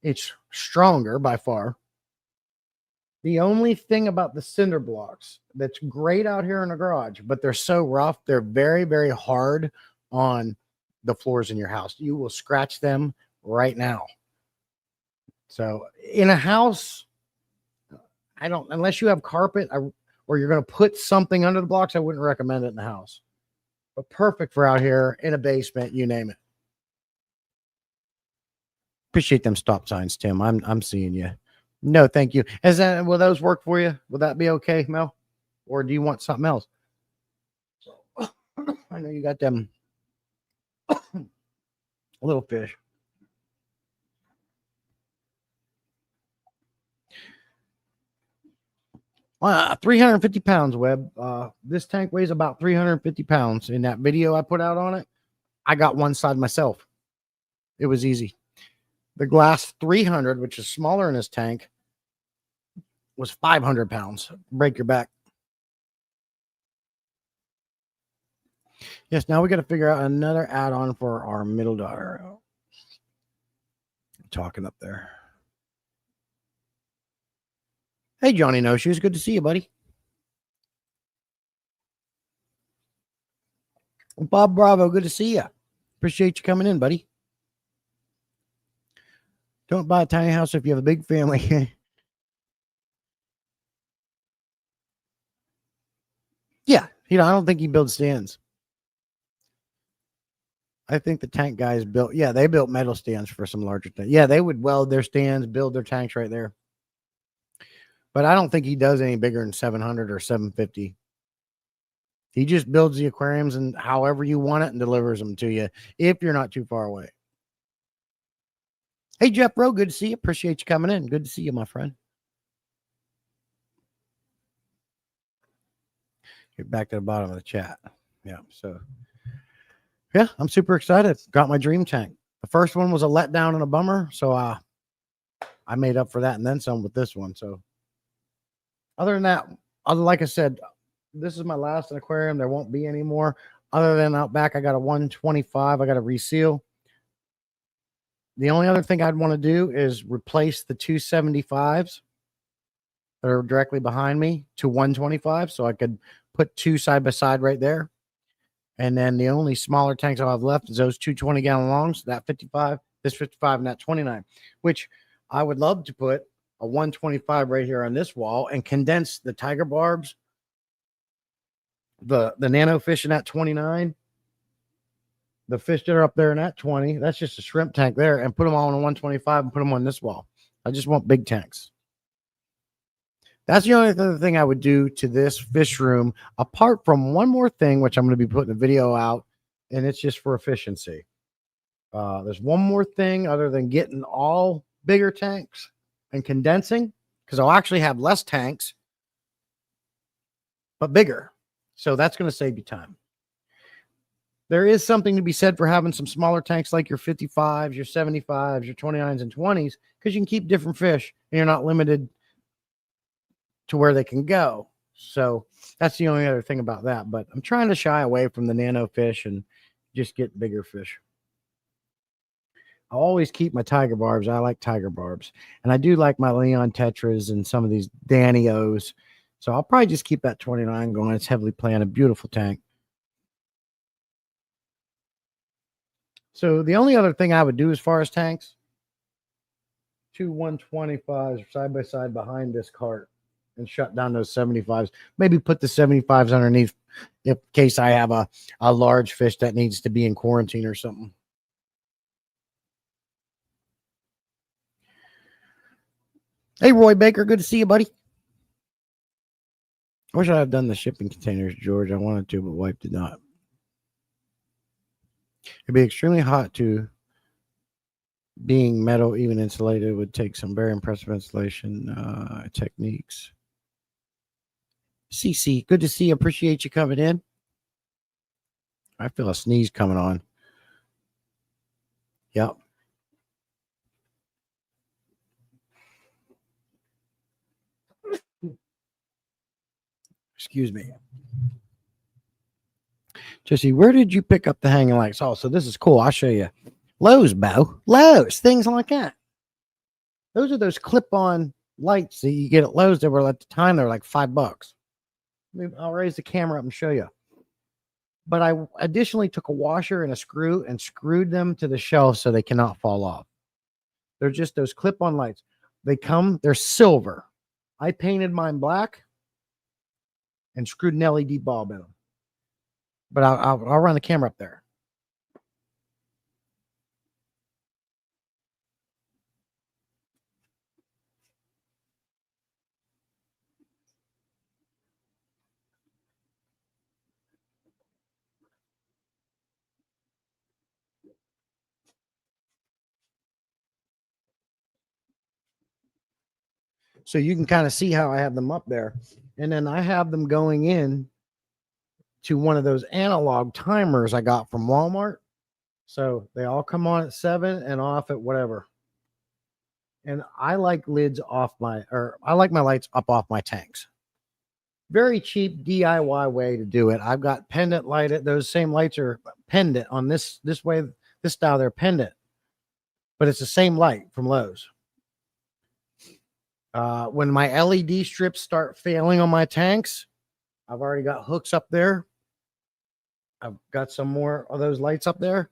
It's stronger by far. The only thing about the cinder blocks that's great out here in the garage, but they're so rough, they're very, very hard on the floors in your house. You will scratch them right now. So in a house, unless you have carpet or you're going to put something under the blocks, I wouldn't recommend it in the house. But perfect for out here in a basement, you name it. Appreciate them stop signs, Tim. I'm seeing you. No, thank you. Will those work for you? Will that be okay, Mel? Or do you want something else? I know you got them little fish. Wow, 350 pounds, Webb. This tank weighs about 350 pounds. In that video I put out on it, I got one side myself. It was easy. The Glass 300, which is smaller in this tank, was 500 pounds. Break your back. Yes, now we got to figure out another add-on for our middle daughter. Talking up there. Hey, Johnny No Shoes. Good to see you, buddy. Bob Bravo. Good to see you. Appreciate you coming in, buddy. Don't buy a tiny house if you have a big family. Yeah. I don't think he builds stands. I think the tank guys they built metal stands for some larger things. Yeah, they would weld their stands, build their tanks right there. But I don't think he does any bigger than 700 or 750. He just builds the aquariums and however you want it and delivers them to you if you're not too far away. Hey, Jeff Rowe, good to see you. Appreciate you coming in. Good to see you, my friend. Get back to the bottom of the chat. Yeah, so yeah, I'm super excited. Got my dream tank. The first one was a letdown and a bummer, so I made up for that and then some with this one. So other than that, like I said, this is my last aquarium. There won't be any more. Other than out back, I got a 125. I got to reseal. The only other thing I'd want to do is replace the 275s that are directly behind me to 125, so I could put two side by side right there. And then the only smaller tanks I'll have left is those 220-gallon longs, that 55, this 55, and that 29, which I would love to put a 125 right here on this wall and condense the tiger barbs, the nano fish in that 29, the fish that are up there in that 20, that's just a shrimp tank there, and put them all on a 125 and put them on this wall. I just want big tanks. That's the only other thing I would do to this fish room, apart from one more thing, which I'm going to be putting a video out, and it's just for efficiency. There's one more thing other than getting all bigger tanks and condensing, because I'll actually have less tanks, but bigger. So that's going to save you time. There is something to be said for having some smaller tanks like your 55s, your 75s, your 29s and 20s, because you can keep different fish and you're not limited to where they can go. So that's the only other thing about that. But I'm trying to shy away from the nano fish and just get bigger fish. I always keep my tiger barbs. I like tiger barbs. And I do like my Leon Tetras and some of these Danny-O's. So I'll probably just keep that 29 going. It's heavily planted. Beautiful tank. So the only other thing I would do as far as tanks, two 125s side by side behind this cart and shut down those 75s. Maybe put the 75s underneath in case I have a large fish that needs to be in quarantine or something. Hey, Roy Baker, good to see you, buddy. I wish I had done the shipping containers, George. I wanted to, but wife did not. It'd be extremely hot too. Being metal, even insulated, would take some very impressive installation techniques. CC, good to see you. Appreciate you coming in. I feel a sneeze coming on. Yep. Excuse me. Jesse, where did you pick up the hanging lights? Oh, so this is cool. I'll show you. Lowe's, Bo. Lowe's, things like that. Those are those clip-on lights that you get at Lowe's that were at the time they were like $5. I'll raise the camera up and show you. But I additionally took a washer and a screw and screwed them to the shelf so they cannot fall off. They're just those clip-on lights. They're silver. I painted mine black and screwed an LED bulb in them. But I'll run the camera up there. So you can kind of see how I have them up there. And then I have them going in to one of those analog timers I got from Walmart. So they all come on at 7 and off at whatever. And I like I like my lights up off my tanks. Very cheap DIY way to do it. I've got pendant lighted. Those same lights are pendant on this way, this style. They're pendant, but it's the same light from Lowe's. When my LED strips start failing on my tanks, I've already got hooks up there. I've got some more of those lights up there.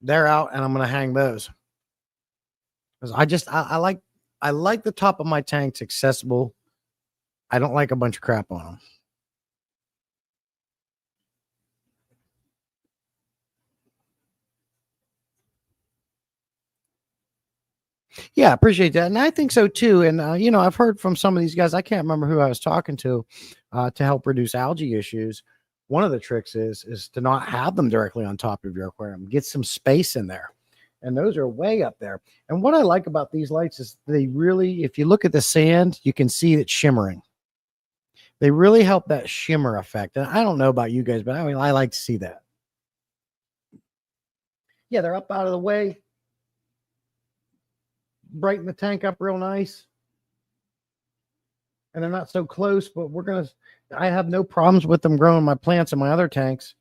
They're out, and I'm going to hang those. Because I like the top of my tanks accessible. I don't like a bunch of crap on them. Yeah, appreciate that. And I think so too. And, I've heard from some of these guys, I can't remember who I was talking to help reduce algae issues. One of the tricks is to not have them directly on top of your aquarium, get some space in there. And those are way up there. And what I like about these lights is they really, if you look at the sand, you can see it shimmering. They really help that shimmer effect. And I don't know about you guys, but I like to see that. Yeah, they're up out of the way. Brighten the tank up real nice. And they're not so close, but I have no problems with them growing my plants in my other tanks.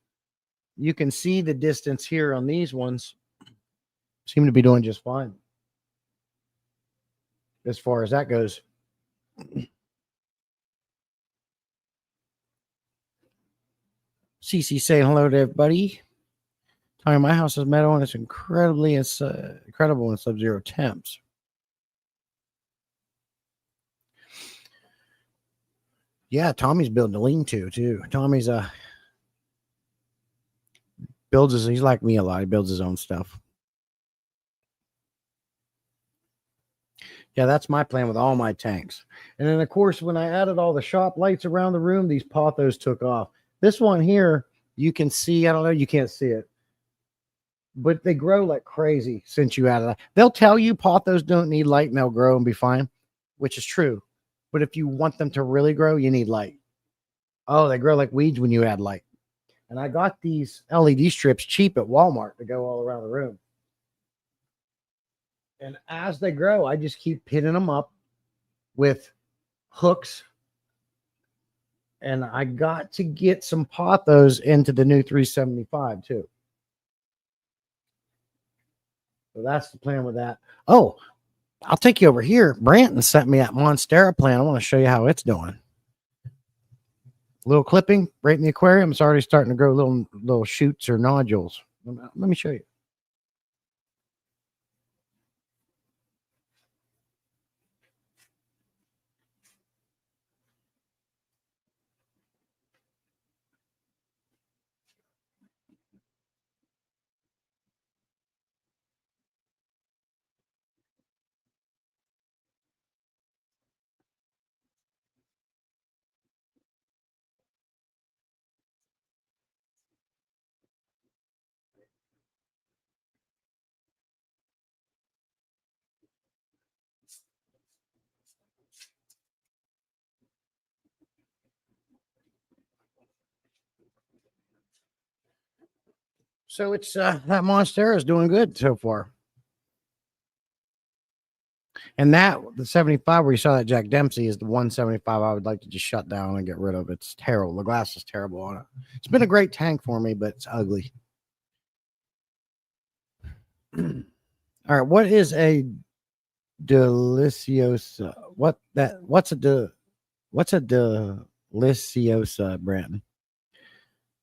You can see the distance here on these ones. Seem to be doing just fine as far as that goes. CC saying hello to everybody. Telling my house is metal and it's incredible in sub-zero temps. Yeah, Tommy's building a lean-to too. Tommy's he's like me a lot. He builds his own stuff. Yeah, that's my plan with all my tanks. And then, of course, when I added all the shop lights around the room, these pothos took off. This one here, you can see, I don't know, you can't see it, but they grow like crazy since you added that. They'll tell you pothos don't need light and they'll grow and be fine, which is true. But if you want them to really grow, you need light. Oh, they grow like weeds when you add light. And I got these LED strips cheap at Walmart to go all around the room. And as they grow, I just keep pinning them up with hooks. And I got to get some pothos into the new 375 too. So that's the plan with that. Oh, I'll take you over here. Branton sent me that Monstera plant. I want to show you how it's doing. Little clipping right in the aquarium. It's already starting to grow little shoots or nodules. Let me show you. So it's that Monstera is doing good so far. And that the 75 where you saw that Jack Dempsey is the 175 I would like to just shut down and get rid of. It's terrible. The glass is terrible on it. It's been a great tank for me, but it's ugly. All right, what is a deliciosa? What's a deliciosa, Brandon?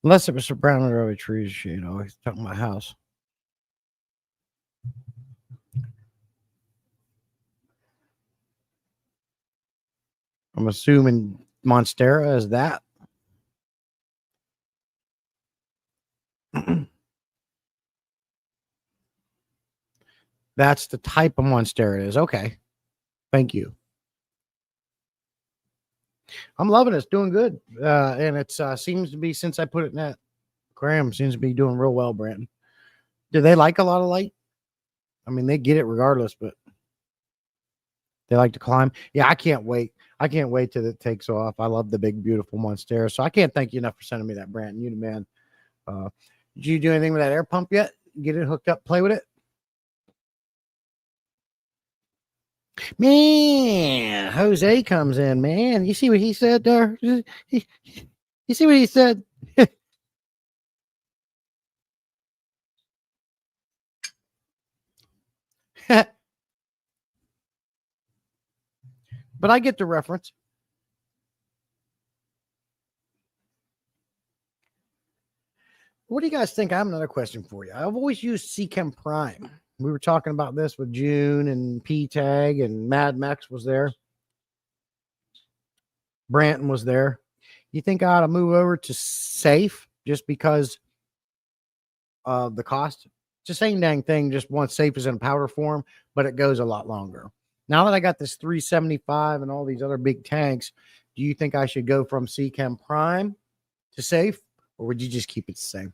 Unless it was a brown or a tree, you know, he's talking about house. I'm assuming Monstera is that. That's the type of Monstera it is. Okay. Thank you. I'm loving it. It's doing good. And it seems to be, since I put it in that aquarium, seems to be doing real well, Brandon. Do they like a lot of light? I mean, they get it regardless, but they like to climb. Yeah, I can't wait. I can't wait till it takes off. I love the big, beautiful Monstera. So I can't thank you enough for sending me that, Brandon. You the man. Did you do anything with that air pump yet? Get it hooked up, play with it? Man, Jose comes in, man. You see what he said there? You see what he said? But I get the reference. What do you guys think? I have another question for you. I've always used Seachem Prime. We were talking about this with June and P-Tag, and Mad Max was there. Branton was there. You think I ought to move over to Safe just because of the cost? It's the same dang thing, just one Safe is in powder form, but it goes a lot longer. Now that I got this 375 and all these other big tanks, do you think I should go from Seachem Prime to Safe, or would you just keep it the same?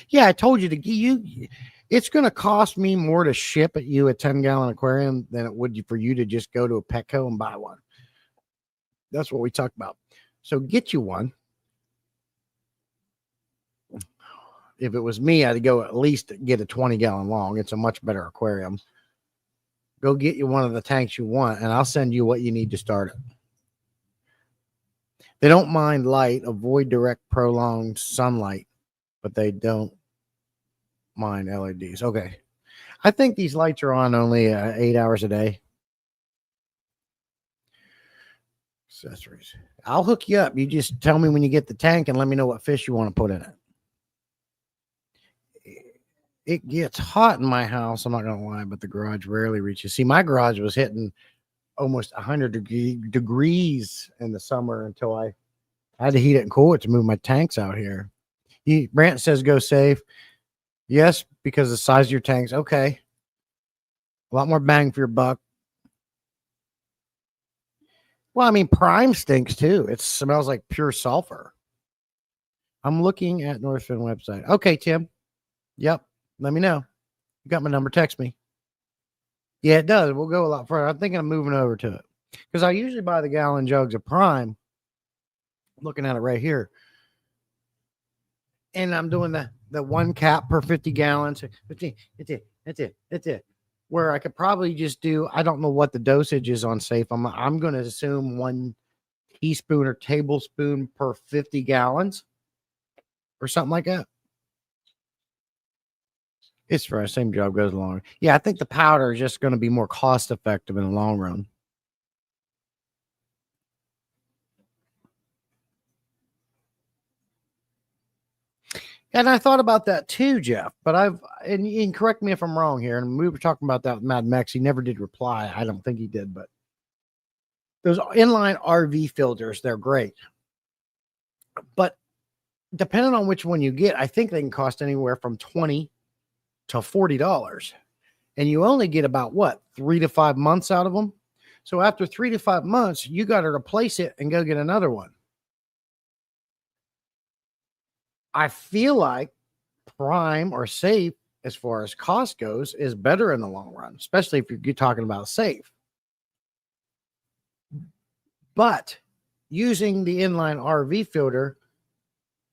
Yeah, I told you to you. It's going to cost me more to ship at you a 10-gallon aquarium than it would for you to just go to a Petco and buy one. That's what we talked about. So get you one. If it was me, I'd go at least get a 20-gallon long. It's a much better aquarium. Go get you one of the tanks you want, and I'll send you what you need to start it. They don't mind light, avoid direct prolonged sunlight, but they don't mind LEDs. Okay. I think these lights are on only 8 hours a day. Accessories. I'll hook you up. You just tell me when you get the tank and let me know what fish you want to put in it. It gets hot in my house. I'm not going to lie, but the garage rarely reaches. See, my garage was hitting almost 100 degrees in the summer until I had to heat it and cool it to move my tanks out here. Brant says go Safe. Yes, because the size of your tanks. Okay. A lot more bang for your buck. Well, I mean, Prime stinks too. It smells like pure sulfur. I'm looking at Northfin website. Okay, Tim. Yep. Let me know. You got my number. Text me. Yeah, it does. We'll go a lot further. I'm thinking of moving over to it because I usually buy the gallon jugs of Prime. I'm looking at it right here. And I'm doing the one cap per 50 gallons. That's it. Where I could probably just do, I don't know what the dosage is on Safe. I'm going to assume 1 teaspoon or tablespoon per 50 gallons or something like that. It's for the same job goes along. Yeah, I think the powder is just going to be more cost effective in the long run. And I thought about that too, Jeff. But and correct me if I'm wrong here. And we were talking about that with Mad Max. He never did reply. I don't think he did, but those inline RV filters, they're great. But depending on which one you get, I think they can cost anywhere from $20 to $40. And you only get about 3 to 5 months out of them. So after 3 to 5 months, you got to replace it and go get another one. I feel like Prime or Safe, as far as cost goes, is better in the long run, especially if you're talking about Safe. But using the inline RV filter,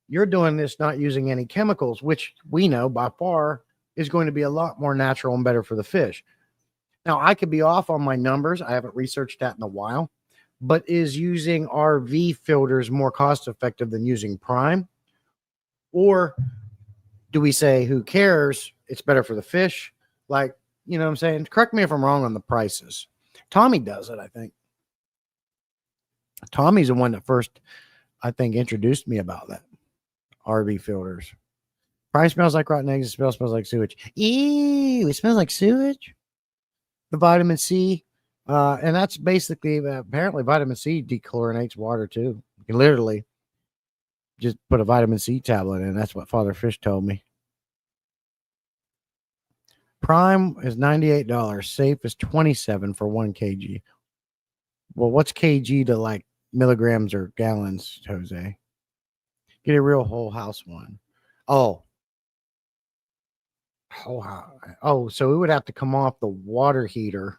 you're doing this not using any chemicals, which we know by far is going to be a lot more natural and better for the fish. Now, I could be off on my numbers. I haven't researched that in a while, but is using RV filters more cost effective than using prime? Or do we say, who cares? It's better for the fish. Like, you know what I'm saying? Correct me if I'm wrong on the prices. Tommy does it, I think. Tommy's the one that first, I think, introduced me about that. RV filters. Price smells like rotten eggs. It smells like sewage. Ew, it smells like sewage. The vitamin C. And that's basically, apparently vitamin C dechlorinates water too. You can literally just put a vitamin C tablet in. That's what Father Fish told me. Prime is $98. Safe is $27 for 1 kg. Well, what's kg to like milligrams or gallons, Jose? Get a real whole house one. Oh, so it would have to come off the water heater.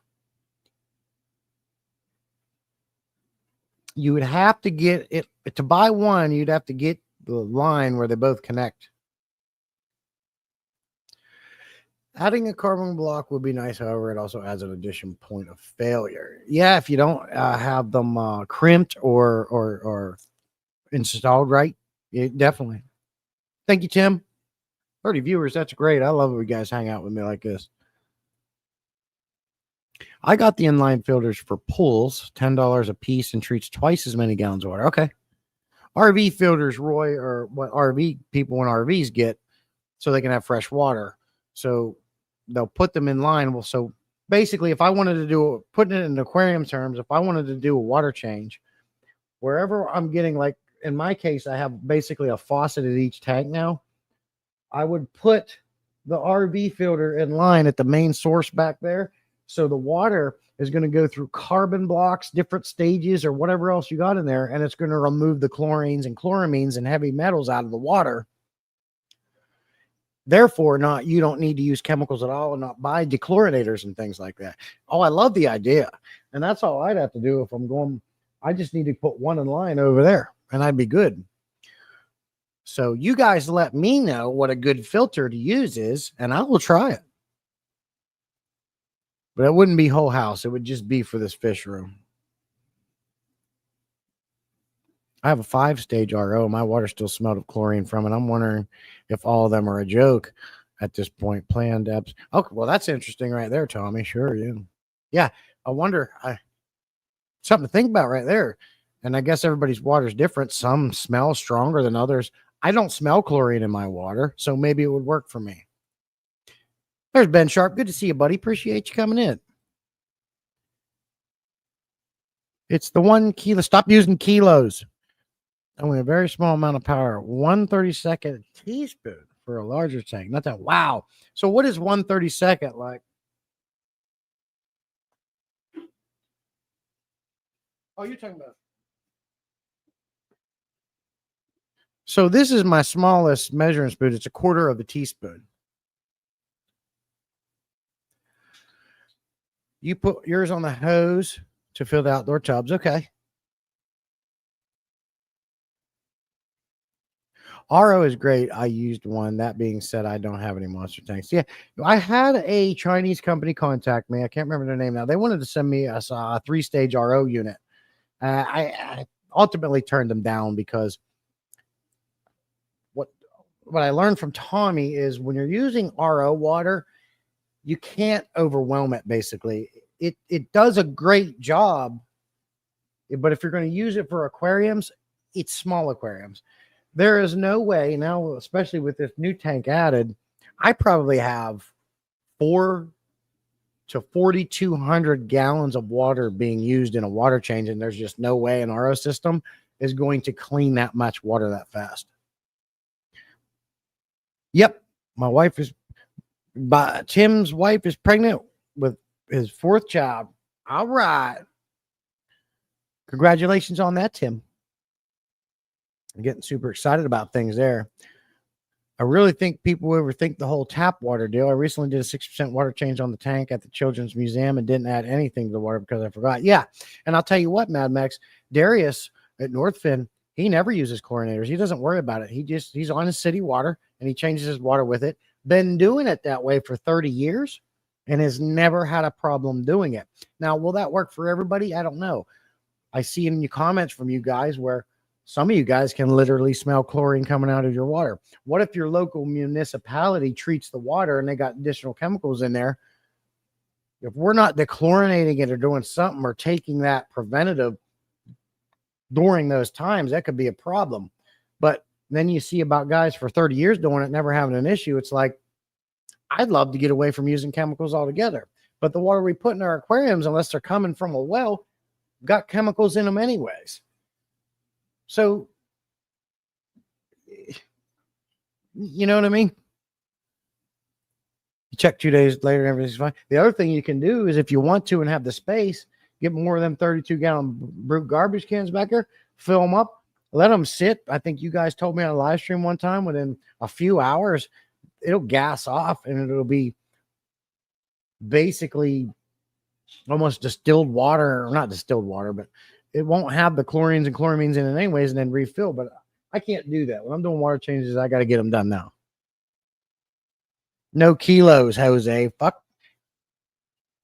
You would have to get it to buy one. You'd have to get the line where they both connect. Adding a carbon block would be nice. However, it also adds an additional point of failure. Yeah, if you don't have them crimped or installed right, definitely. Thank you, Tim. 30 viewers. That's great. I love it when you guys hang out with me like this. I got the inline filters for pools, $10 a piece, and treats twice as many gallons of water. Okay. RV filters, Roy, are what RV people in RVs get so they can have fresh water. So they'll put them in line. Well, so basically, if I wanted to do, putting it in aquarium terms, if I wanted to do a water change, wherever I'm getting, like in my case, I have basically a faucet at each tank now. I would put the RV filter in line at the main source back there. So the water is going to go through carbon blocks, different stages, or whatever else you got in there, and it's going to remove the chlorines and chloramines and heavy metals out of the water. Therefore, you don't need to use chemicals at all and not buy dechlorinators and things like that. Oh, I love the idea. And that's all I'd have to do if I'm going. I just need to put one in line over there, and I'd be good. So you guys let me know what a good filter to use is, and I will try it. But it wouldn't be whole house. It would just be for this fish room. I have a 5-stage RO. My water still smelled of chlorine from it. I'm wondering if all of them are a joke at this point. Planned depths. Okay, well, that's interesting right there, Tommy. Sure, yeah. Yeah, I wonder. Something to think about right there. And I guess everybody's water is different. Some smell stronger than others. I don't smell chlorine in my water, so maybe it would work for me. There's Ben Sharp. Good to see you, buddy. Appreciate you coming in. It's the 1 kilo. Stop using kilos. Only a very small amount of power. 1/32 teaspoon for a larger tank. Not that. Wow. So what is 1/32 like? Oh, you're talking about. So this is my smallest measuring spoon. It's 1/4 of a teaspoon. You put yours on the hose to fill the outdoor tubs. Okay. RO is great. I used one. That being said, I don't have any monster tanks. Yeah, I had a Chinese company contact me. I can't remember their name now. They wanted to send me a 3-stage RO unit. I ultimately turned them down because what I learned from Tommy is when you're using RO water, you can't overwhelm it. Basically, it does a great job, but if you're going to use it for aquariums, it's small aquariums. There is no way now, especially with this new tank added, I probably have 400 to 4,200 gallons of water being used in a water change, and there's just no way an RO system is going to clean that much water that fast. Yep, Tim's wife is pregnant with his 4th child. All right. Congratulations on that, Tim. I'm getting super excited about things there. I really think people overthink the whole tap water deal. I recently did a 6% water change on the tank at the Children's Museum and didn't add anything to the water because I forgot. Yeah. And I'll tell you what, Mad Max, Darius at Northfin, he never uses chlorinators. He doesn't worry about it. He's on his city water and he changes his water with it. Been doing it that way for 30 years and has never had a problem doing it. Now, will that work for everybody? I don't know. I see in your comments from you guys where some of you guys can literally smell chlorine coming out of your water. What if your local municipality treats the water and they got additional chemicals in there? If we're not dechlorinating it or doing something or taking that preventative during those times, that could be a problem. But then you see about guys for 30 years doing it, never having an issue. It's like, I'd love to get away from using chemicals altogether. But the water we put in our aquariums, unless they're coming from a well, got chemicals in them anyways. So, you know what I mean? You check 2 days later, everything's fine. The other thing you can do is if you want to and have the space, get more of them 32-gallon brute garbage cans back there, fill them up, let them sit. I think you guys told me on a live stream one time, within a few hours, it'll gas off and it'll be basically almost distilled water, or not distilled water, but it won't have the chlorines and chloramines in it anyways, and then refill. But I can't do that. When I'm doing water changes, I got to get them done now. No kilos, Jose. Fuck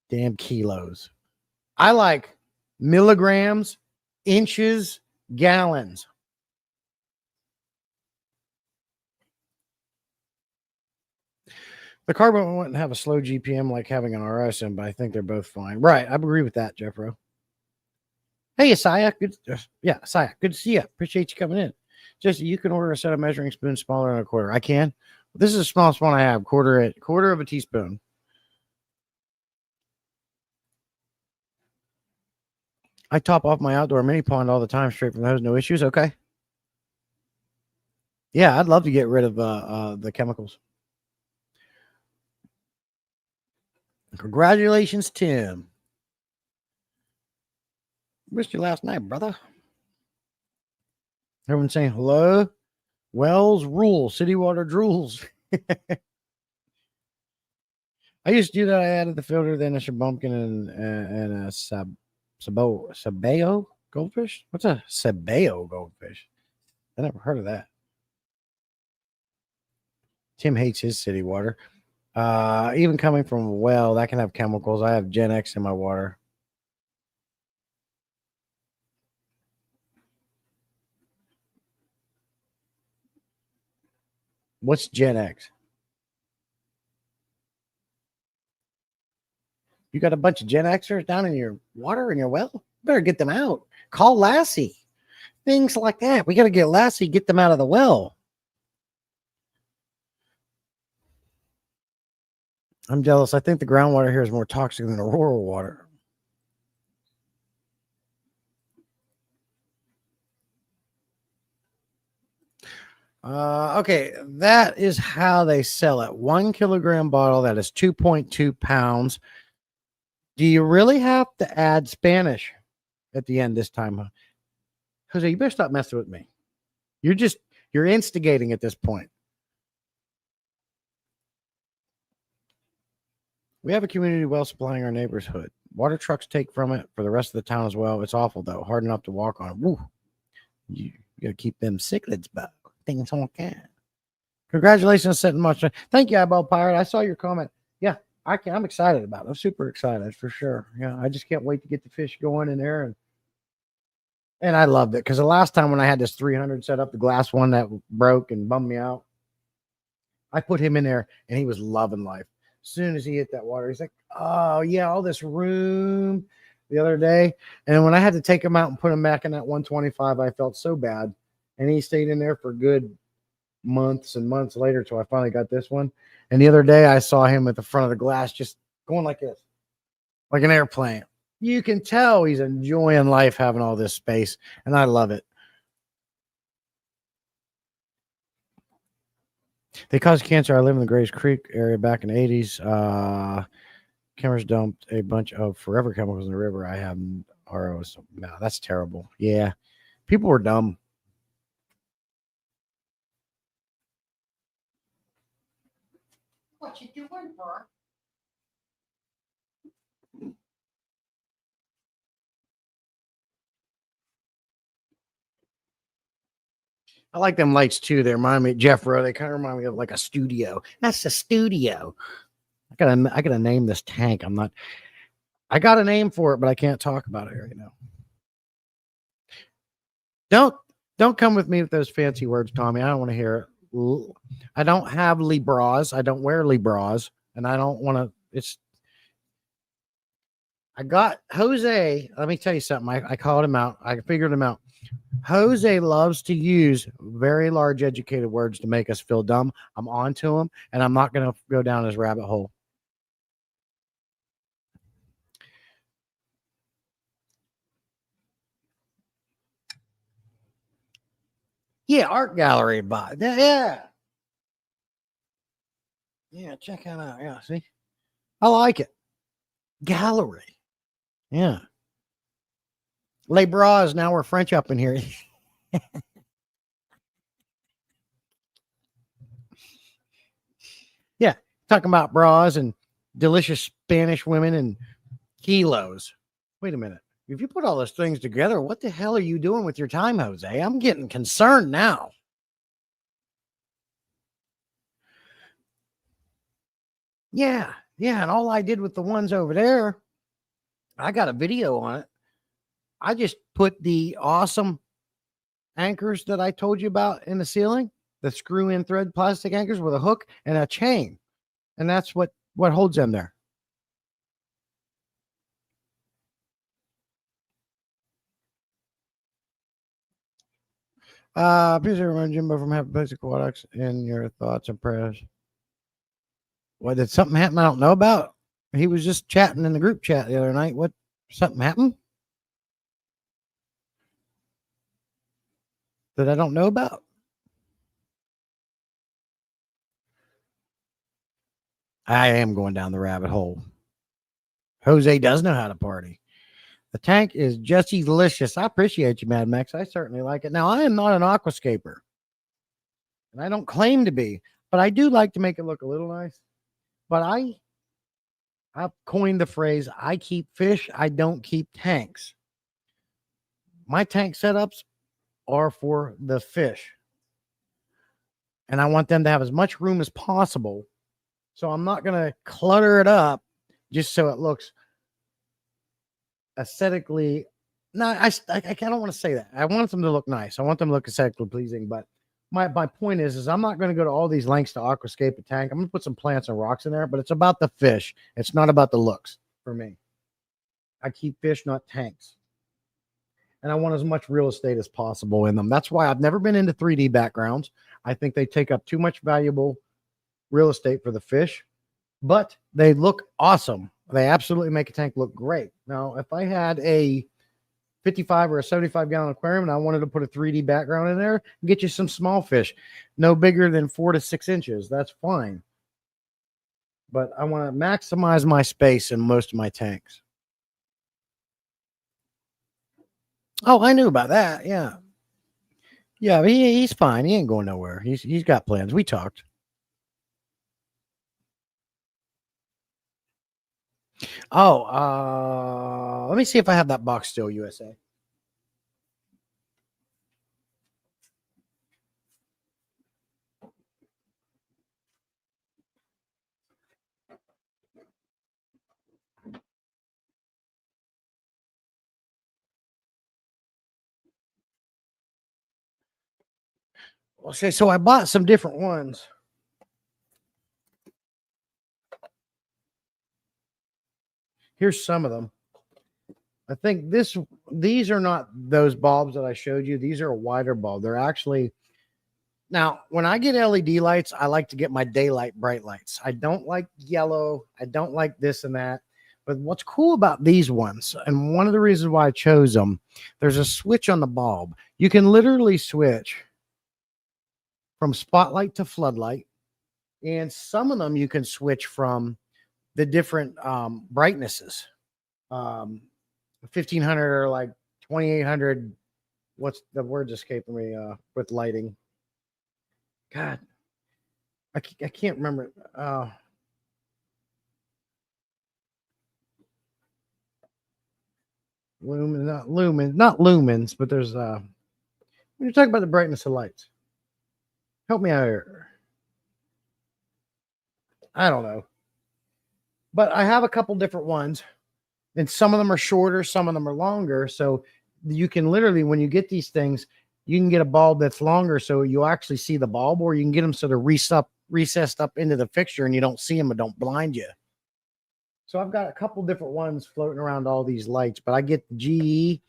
damn kilos. I like milligrams, inches, gallons. The carbon wouldn't have a slow GPM like having an RSM, but I think they're both fine. Right. I agree with that, Jeffro. Hey, Isaiah. Good. Yeah, Isaiah. Good to see you. Appreciate you coming in. Just you can order a set of measuring spoons smaller than a quarter. I can. This is the smallest one I have. Quarter of a teaspoon. I top off my outdoor mini pond all the time, straight from the hose. No issues. Okay. Yeah, I'd love to get rid of the chemicals. Congratulations, Tim. Missed you last night, brother. Everyone saying hello. Wells rule. City water drools. I used to do that. I added the filter, then a shabumpkin and a sabeo goldfish. What's a sabeo goldfish? I never heard of that. Tim hates his city water. Even coming from a well, that can have chemicals. I have Gen X in my water. What's Gen X? You got a bunch of Gen Xers down in your water in your well? Better get them out. Call Lassie. Things like that. We got to get Lassie, get them out of the well. I'm jealous. I think the groundwater here is more toxic than the rural water. Okay, that is how they sell it. 1 kilogram bottle that is 2.2 pounds. Do you really have to add Spanish at the end this time? Jose, you better stop messing with me. You're instigating at this point. We have a community well supplying our neighborhood. Water trucks take from it for the rest of the town as well. It's awful though. Hard enough to walk on. Woo. You gotta keep them cichlids back. Things on can. Congratulations on setting much. Thank you, Eyeball Pirate. I saw your comment. Yeah, I'm excited about it. I'm super excited for sure. Yeah, I just can't wait to get the fish going in there. And I loved it because the last time when I had this 300 set up, the glass one that broke and bummed me out, I put him in there and he was loving life. As soon as he hit that water, he's like, oh, yeah, all this room the other day. And when I had to take him out and put him back in that 125, I felt so bad. And he stayed in there for good months and months later till I finally got this one. And the other day, I saw him at the front of the glass just going like this, like an airplane. You can tell he's enjoying life having all this space, and I love it. They caused cancer. I live in the Grays Creek area back in the 80s. Cameras dumped a bunch of forever chemicals in the river. I have ROs. No, that's terrible. Yeah. People were dumb. What you doing, bro? I like them lights too. They remind me of Jeff Rowe. They kind of remind me of like a studio. That's a studio. I gotta name this tank. I got a name for it, but I can't talk about it right now. Don't come with me with those fancy words, Tommy. I don't want to hear it. I don't have Libras. I don't wear Libras, and I don't want to. I got Jose. Let me tell you something. I called him out. I figured him out. Jose loves to use very large educated words to make us feel dumb. I'm on to him, and I'm not going to go down his rabbit hole. Yeah, art gallery, but yeah. Yeah, check that out. Yeah, see? I like it. Gallery. Yeah. Les Bras, now we're French up in here. Yeah, talking about bras and delicious Spanish women and kilos. Wait a minute. If you put all those things together, what the hell are you doing with your time, Jose? I'm getting concerned now. Yeah, yeah. And all I did with the ones over there, I got a video on it. I just put the awesome anchors that I told you about in the ceiling, the screw in thread plastic anchors with a hook and a chain. And that's what holds them there. Please remind Jimbo from Happy Basic Aquatics in your thoughts and prayers. What, did something happen I don't know about? He was just chatting in the group chat the other night. What, something happened that I don't know about? I am going down the rabbit hole. Jose does know how to party. The tank is just delicious. I appreciate you, Mad Max. I certainly like it. Now, I am not an aquascaper, and I don't claim to be, but I do like to make it look a little nice. But I've coined the phrase, I keep fish, I don't keep tanks. My tank setups are for the fish, and I want them to have as much room as possible. So I'm not going to clutter it up just so it looks aesthetically. No, I don't want to say that. I want them to look nice. I want them to look aesthetically pleasing. But my point is I'm not going to go to all these lengths to aquascape a tank. I'm going to put some plants and rocks in there, but it's about the fish. It's not about the looks for me. I keep fish, not tanks. And I want as much real estate as possible in them. That's why I've never been into 3D backgrounds. I think they take up too much valuable real estate for the fish, but they look awesome. They absolutely make a tank look great. Now, if I had a 55 or a 75 gallon aquarium and I wanted to put a 3D background in there, get you some small fish, no bigger than 4 to 6 inches. That's fine. But I want to maximize my space in most of my tanks. Oh, I knew about that. Yeah. Yeah, he's fine. He ain't going nowhere. He's got plans. We talked. Oh, let me see if I have that box still, USA. Okay, so I bought some different ones. Here's some of them. I think these are not those bulbs that I showed you. These are a wider bulb. They're actually, now when I get LED lights, I like to get my daylight bright lights. I don't like yellow. I don't like this and that. But what's cool about these ones, and one of the reasons why I chose them, there's a switch on the bulb. You can literally switch from spotlight to floodlight. And some of them you can switch from the different brightnesses. 1500 or like 2800. What's the words escaping me with lighting? God, I can't remember. Not lumens, but there's when you're talking about the brightness of lights. Help me out here. I don't know. But I have a couple different ones, and some of them are shorter, some of them are longer. So you can literally, when you get these things, you can get a bulb that's longer, so you actually see the bulb, or you can get them so they're recessed up into the fixture, and you don't see them and don't blind you. So I've got a couple different ones floating around all these lights, but I get the GE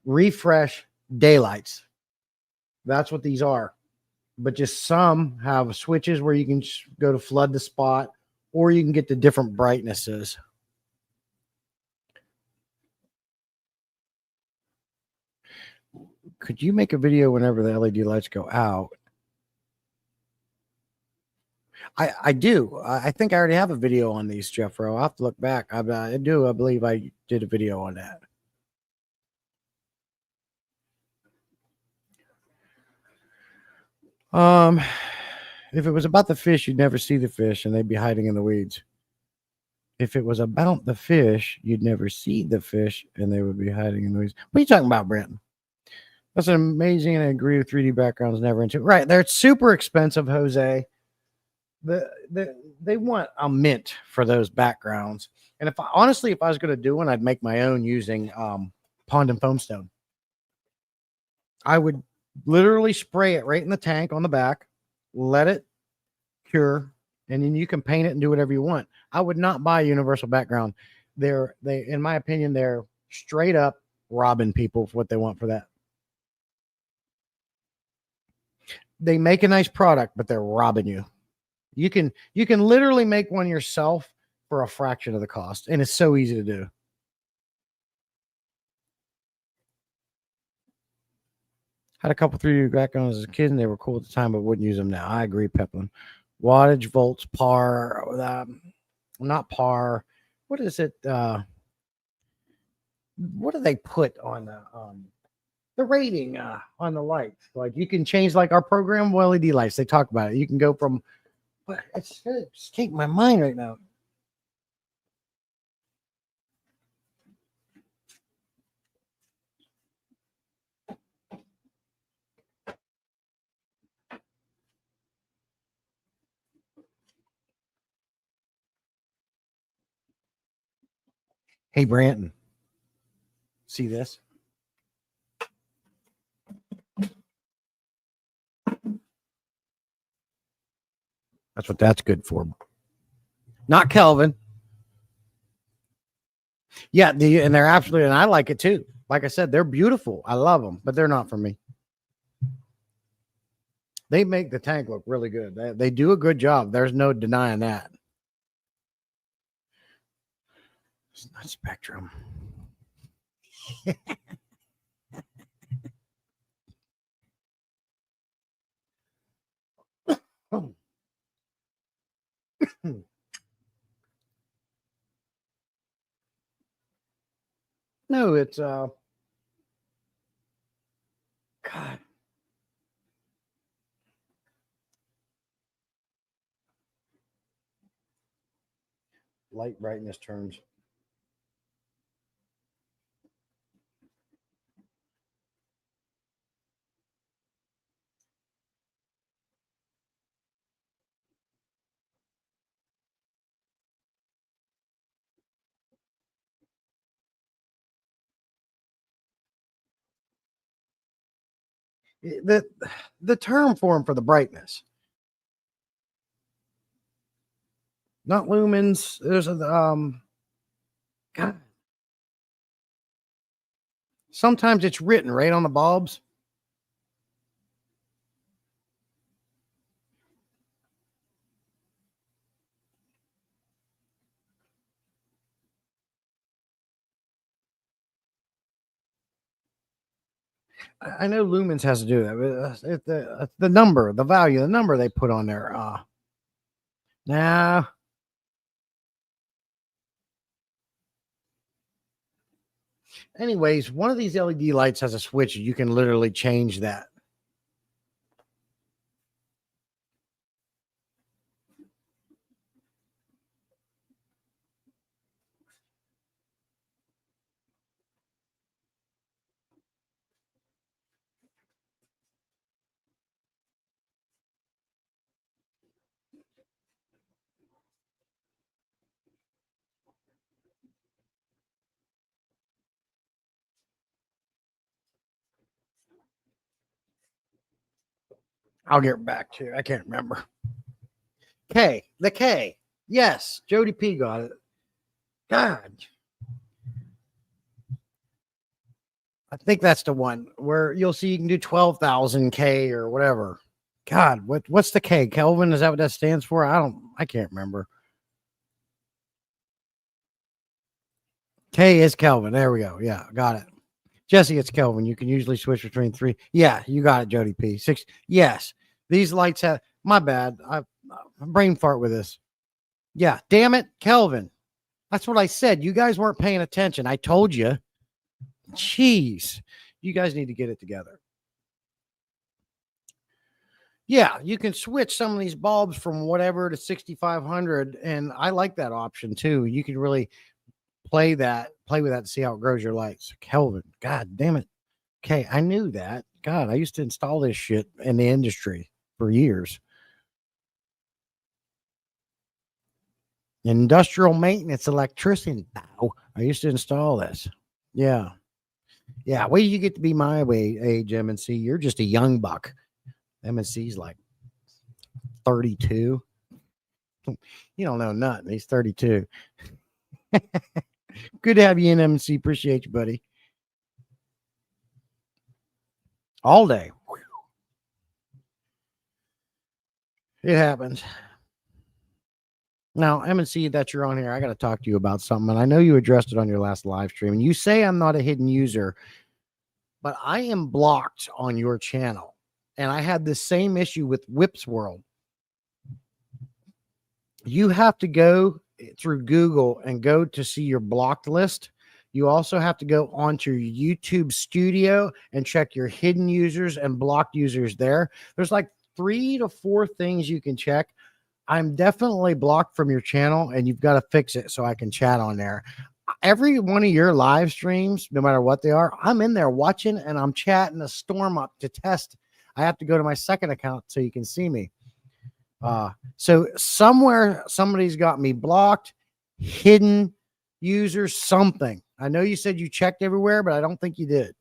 Refresh daylights. That's what these are. But just some have switches where you can go to flood the spot, or you can get the different brightnesses. Could you make a video whenever the LED lights go out? I do. I think I already have a video on these, Jeffro. I'll have to look back. I do. I believe I did a video on that. If it was about the fish, you'd never see the fish, and they'd be hiding in the weeds. If it was about the fish, you'd never see the fish, and they would be hiding in the weeds. What are you talking about, Brenton? That's an amazing, and I agree with 3D backgrounds never into. Right, they're super expensive, Jose. They want a mint for those backgrounds. And if I honestly, if I was going to do one, I'd make my own using Pond and Foam Stone. I would literally spray it right in the tank on the back, let it cure, and then you can paint it and do whatever you want. I would not buy a universal background. They, in my opinion, they're straight up robbing people for what they want for that. They make a nice product, but they're robbing you. You can literally make one yourself for a fraction of the cost, and it's so easy to do. Had a couple 3D backgrounds as a kid, and they were cool at the time, but wouldn't use them now. I agree, Peplin. Wattage, volts, par, not par. What is it? What do they put on the rating on the lights? Like you can change like our programmable LED lights. They talk about it. You can go from, but it's escaping my mind right now. Hey, Branton, see this? That's what that's good for. Not Kelvin. Yeah, and they're absolutely, and I like it too. Like I said, they're beautiful. I love them, but they're not for me. They make the tank look really good. They do a good job. There's no denying that. It's not Spectrum. Oh. No, it's God. Light brightness terms. The term form for the brightness, not lumens. There's a God. Sometimes it's written right on the bulbs. I know lumens has to do that. But the number, the value, the number they put on there. Nah. Anyways, one of these LED lights has a switch. You can literally change that. I'll get back to you. I can't remember. The K. Yes, Jody P got it. God. I think that's the one where you'll see you can do 12,000 K or whatever. God, what's the K? Kelvin? Is that what that stands for? I can't remember. K is Kelvin. There we go. Yeah, got it. Jesse, it's Kelvin. You can usually switch between three. Yeah, you got it, Jody P. 6. Yes, these lights have. My bad. I brain fart with this. Yeah, damn it, Kelvin. That's what I said. You guys weren't paying attention. I told you. Jeez, you guys need to get it together. Yeah, you can switch some of these bulbs from whatever to 6,500, and I like that option too. You can really play with that to see how it grows your lights. Kelvin, God damn it. Okay, I knew that. God, I used to install this shit in the industry for years. Industrial maintenance electrician. I used to install this. Yeah. Yeah. Wait till you get to be my age, MNC. You're just a young buck. MNC's like 32. You don't know nothing. He's 32. Good to have you in, MNC. Appreciate you, buddy. All day. It happens. Now, MNC, that you're on here, I got to talk to you about something. And I know you addressed it on your last live stream. And you say I'm not a hidden user, but I am blocked on your channel. And I had the same issue with Whips World. You have to go through Google and go to see your blocked list. You also have to go onto your YouTube studio and check your hidden users and blocked users there. There's like 3 to 4 things you can check. I'm definitely blocked from your channel, and you've got to fix it so I can chat on there. Every one of your live streams, no matter what they are, I'm in there watching and I'm chatting a storm up to test. I have to go to my second account so you can see me. So somewhere somebody's got me blocked, hidden users, something. I know you said you checked everywhere, but I don't think you did.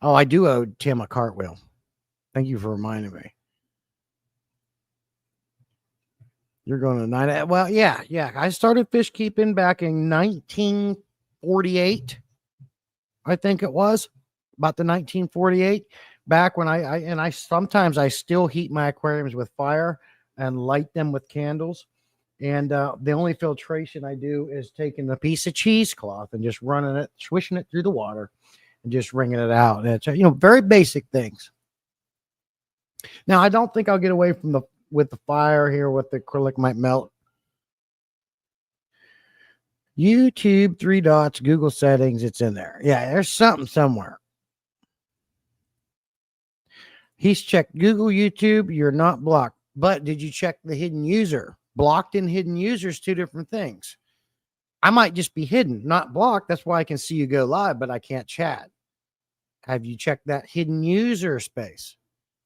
Oh, I do owe Tim a cartwheel. Thank you for reminding me. You're going to 9. Well, yeah. I started fish keeping back in 1948. I think it was about the 1948. Back when I sometimes I still heat my aquariums with fire and light them with candles. And the only filtration I do is taking a piece of cheesecloth and just running it, swishing it through the water, and just wringing it out. And it's very basic things. Now I don't think I'll get away from with the fire here. With the acrylic might melt. YouTube 3 dots, Google settings. It's in there. Yeah, there's something somewhere. He's checked Google, YouTube. You're not blocked. But did you check the hidden user? Blocked and hidden users, 2 different things. I might just be hidden, not blocked. That's why I can see you go live, but I can't chat. Have you checked that hidden user space?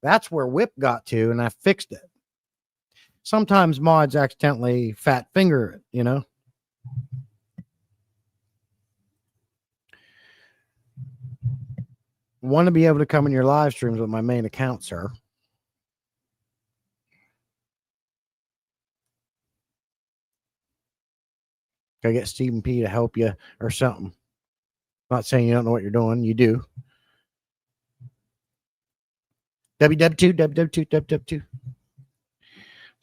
That's where Whip got to, and I fixed it. Sometimes mods accidentally fat finger it, Want to be able to come in your live streams with my main account, sir. Gotta get Stephen P to help you or something. I'm not saying you don't know what you're doing. You do. www2.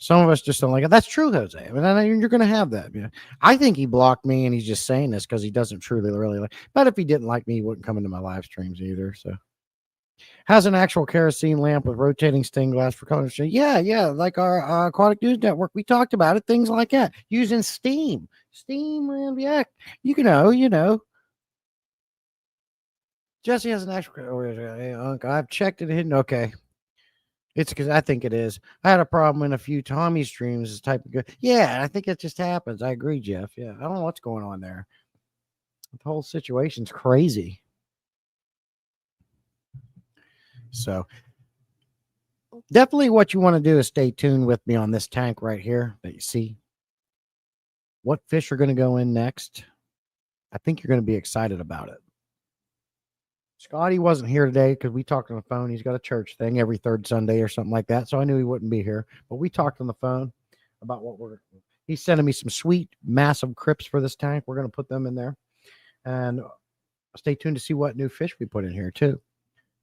Some of us just don't like it. That's true, Jose. I mean, you're going to have that. I think he blocked me, and he's just saying this because he doesn't truly really like. But if he didn't like me, he wouldn't come into my live streams either. So, has an actual kerosene lamp with rotating stained glass for color. Yeah, like our Aquatic News Network. We talked about it. Things like that using steam. Yeah, you know. Jesse has an actual. I've checked it hidden. Okay. It's because I think it is. I had a problem in a few Tommy streams. This type of good. Yeah, I think it just happens. I agree, Jeff. Yeah, I don't know what's going on there. The whole situation's crazy. So definitely what you want to do is stay tuned with me on this tank right here that you see. What fish are going to go in next? I think you're going to be excited about it. Scotty wasn't here today because we talked on the phone. He's got a church thing every third Sunday or something like that. So I knew he wouldn't be here. But we talked on the phone about he's sending me some sweet, massive crypts for this tank. We're going to put them in there. And stay tuned to see what new fish we put in here, too.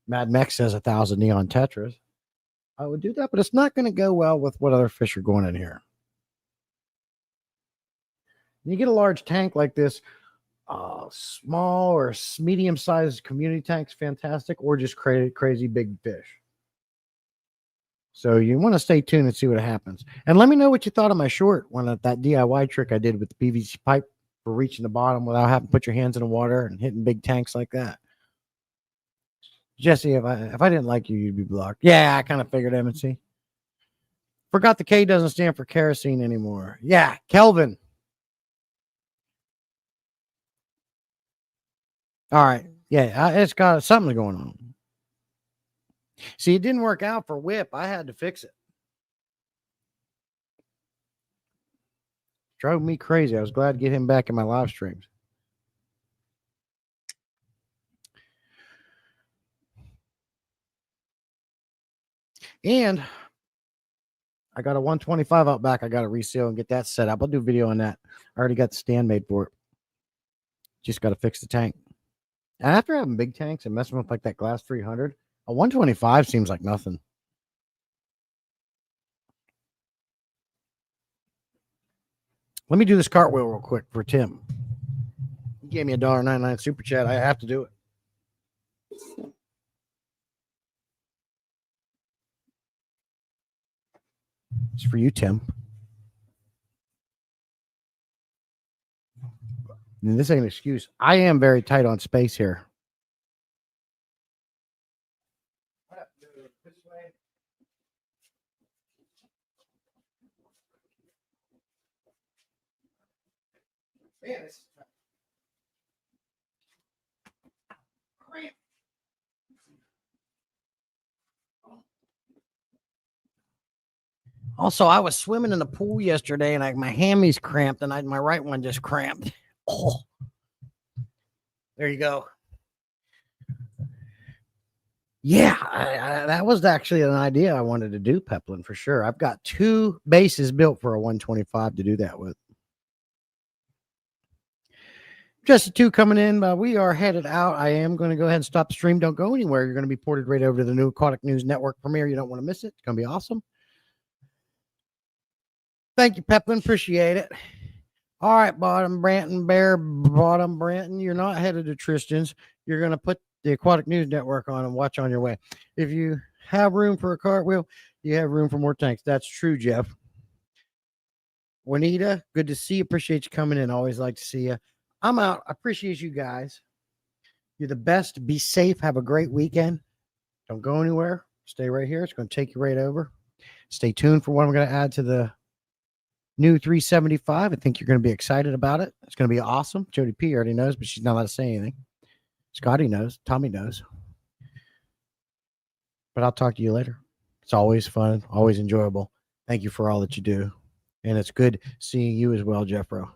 Mad Mex says 1,000 neon tetras. I would do that, but it's not going to go well with what other fish are going in here. When you get a large tank like this, small or medium-sized community tanks, fantastic, or just crazy big fish. So you want to stay tuned and see what happens. And let me know what you thought of my short one, that DIY trick I did with the PVC pipe for reaching the bottom without having to put your hands in the water and hitting big tanks like that. Jesse, if I didn't like you, you'd be blocked. Yeah, I kind of figured, MNC. Forgot the K doesn't stand for kerosene anymore. Yeah, Kelvin. All right. Yeah, it's got something going on. See, it didn't work out for Whip. I had to fix it. Drove me crazy. I was glad to get him back in my live streams. And I got a 125 out back. I got to reseal and get that set up. I'll do a video on that. I already got the stand made for it. Just got to fix the tank. And after having big tanks and messing with like that Glass 300, a 125 seems like nothing. Let me do this cartwheel real quick for Tim. He gave me a $1.99 super chat. I have to do it. It's for you, Tim. And this ain't an excuse. I am very tight on space here. Also, I was swimming in the pool yesterday, and my hammies cramped, and my right one just cramped. Oh, there you go. Yeah, that was actually an idea I wanted to do, Peplin, for sure. I've got 2 bases built for a 125 to do that with. Just the 2 coming in, but we are headed out. I am going to go ahead and stop the stream. Don't go anywhere. You're going to be ported right over to the new Aquatic News Network premiere. You don't want to miss it. It's going to be awesome. Thank you, Peplin. Appreciate it. All right, Bottom Branton, you're not headed to Tristan's. You're going to put the Aquatic News Network on and watch on your way. If you have room for a cartwheel, you have room for more tanks. That's true, Jeff. Juanita, good to see you. Appreciate you coming in. Always like to see you. I'm out. I appreciate you guys. You're the best. Be safe. Have a great weekend. Don't go anywhere. Stay right here. It's going to take you right over. Stay tuned for what I'm going to add to the new 375. I think you're going to be excited about it. It's going to be awesome. Jody P already knows, but she's not allowed to say anything. Scotty knows. Tommy knows. But I'll talk to you later. It's always fun, always enjoyable. Thank you for all that you do. And it's good seeing you as well, Jeffro.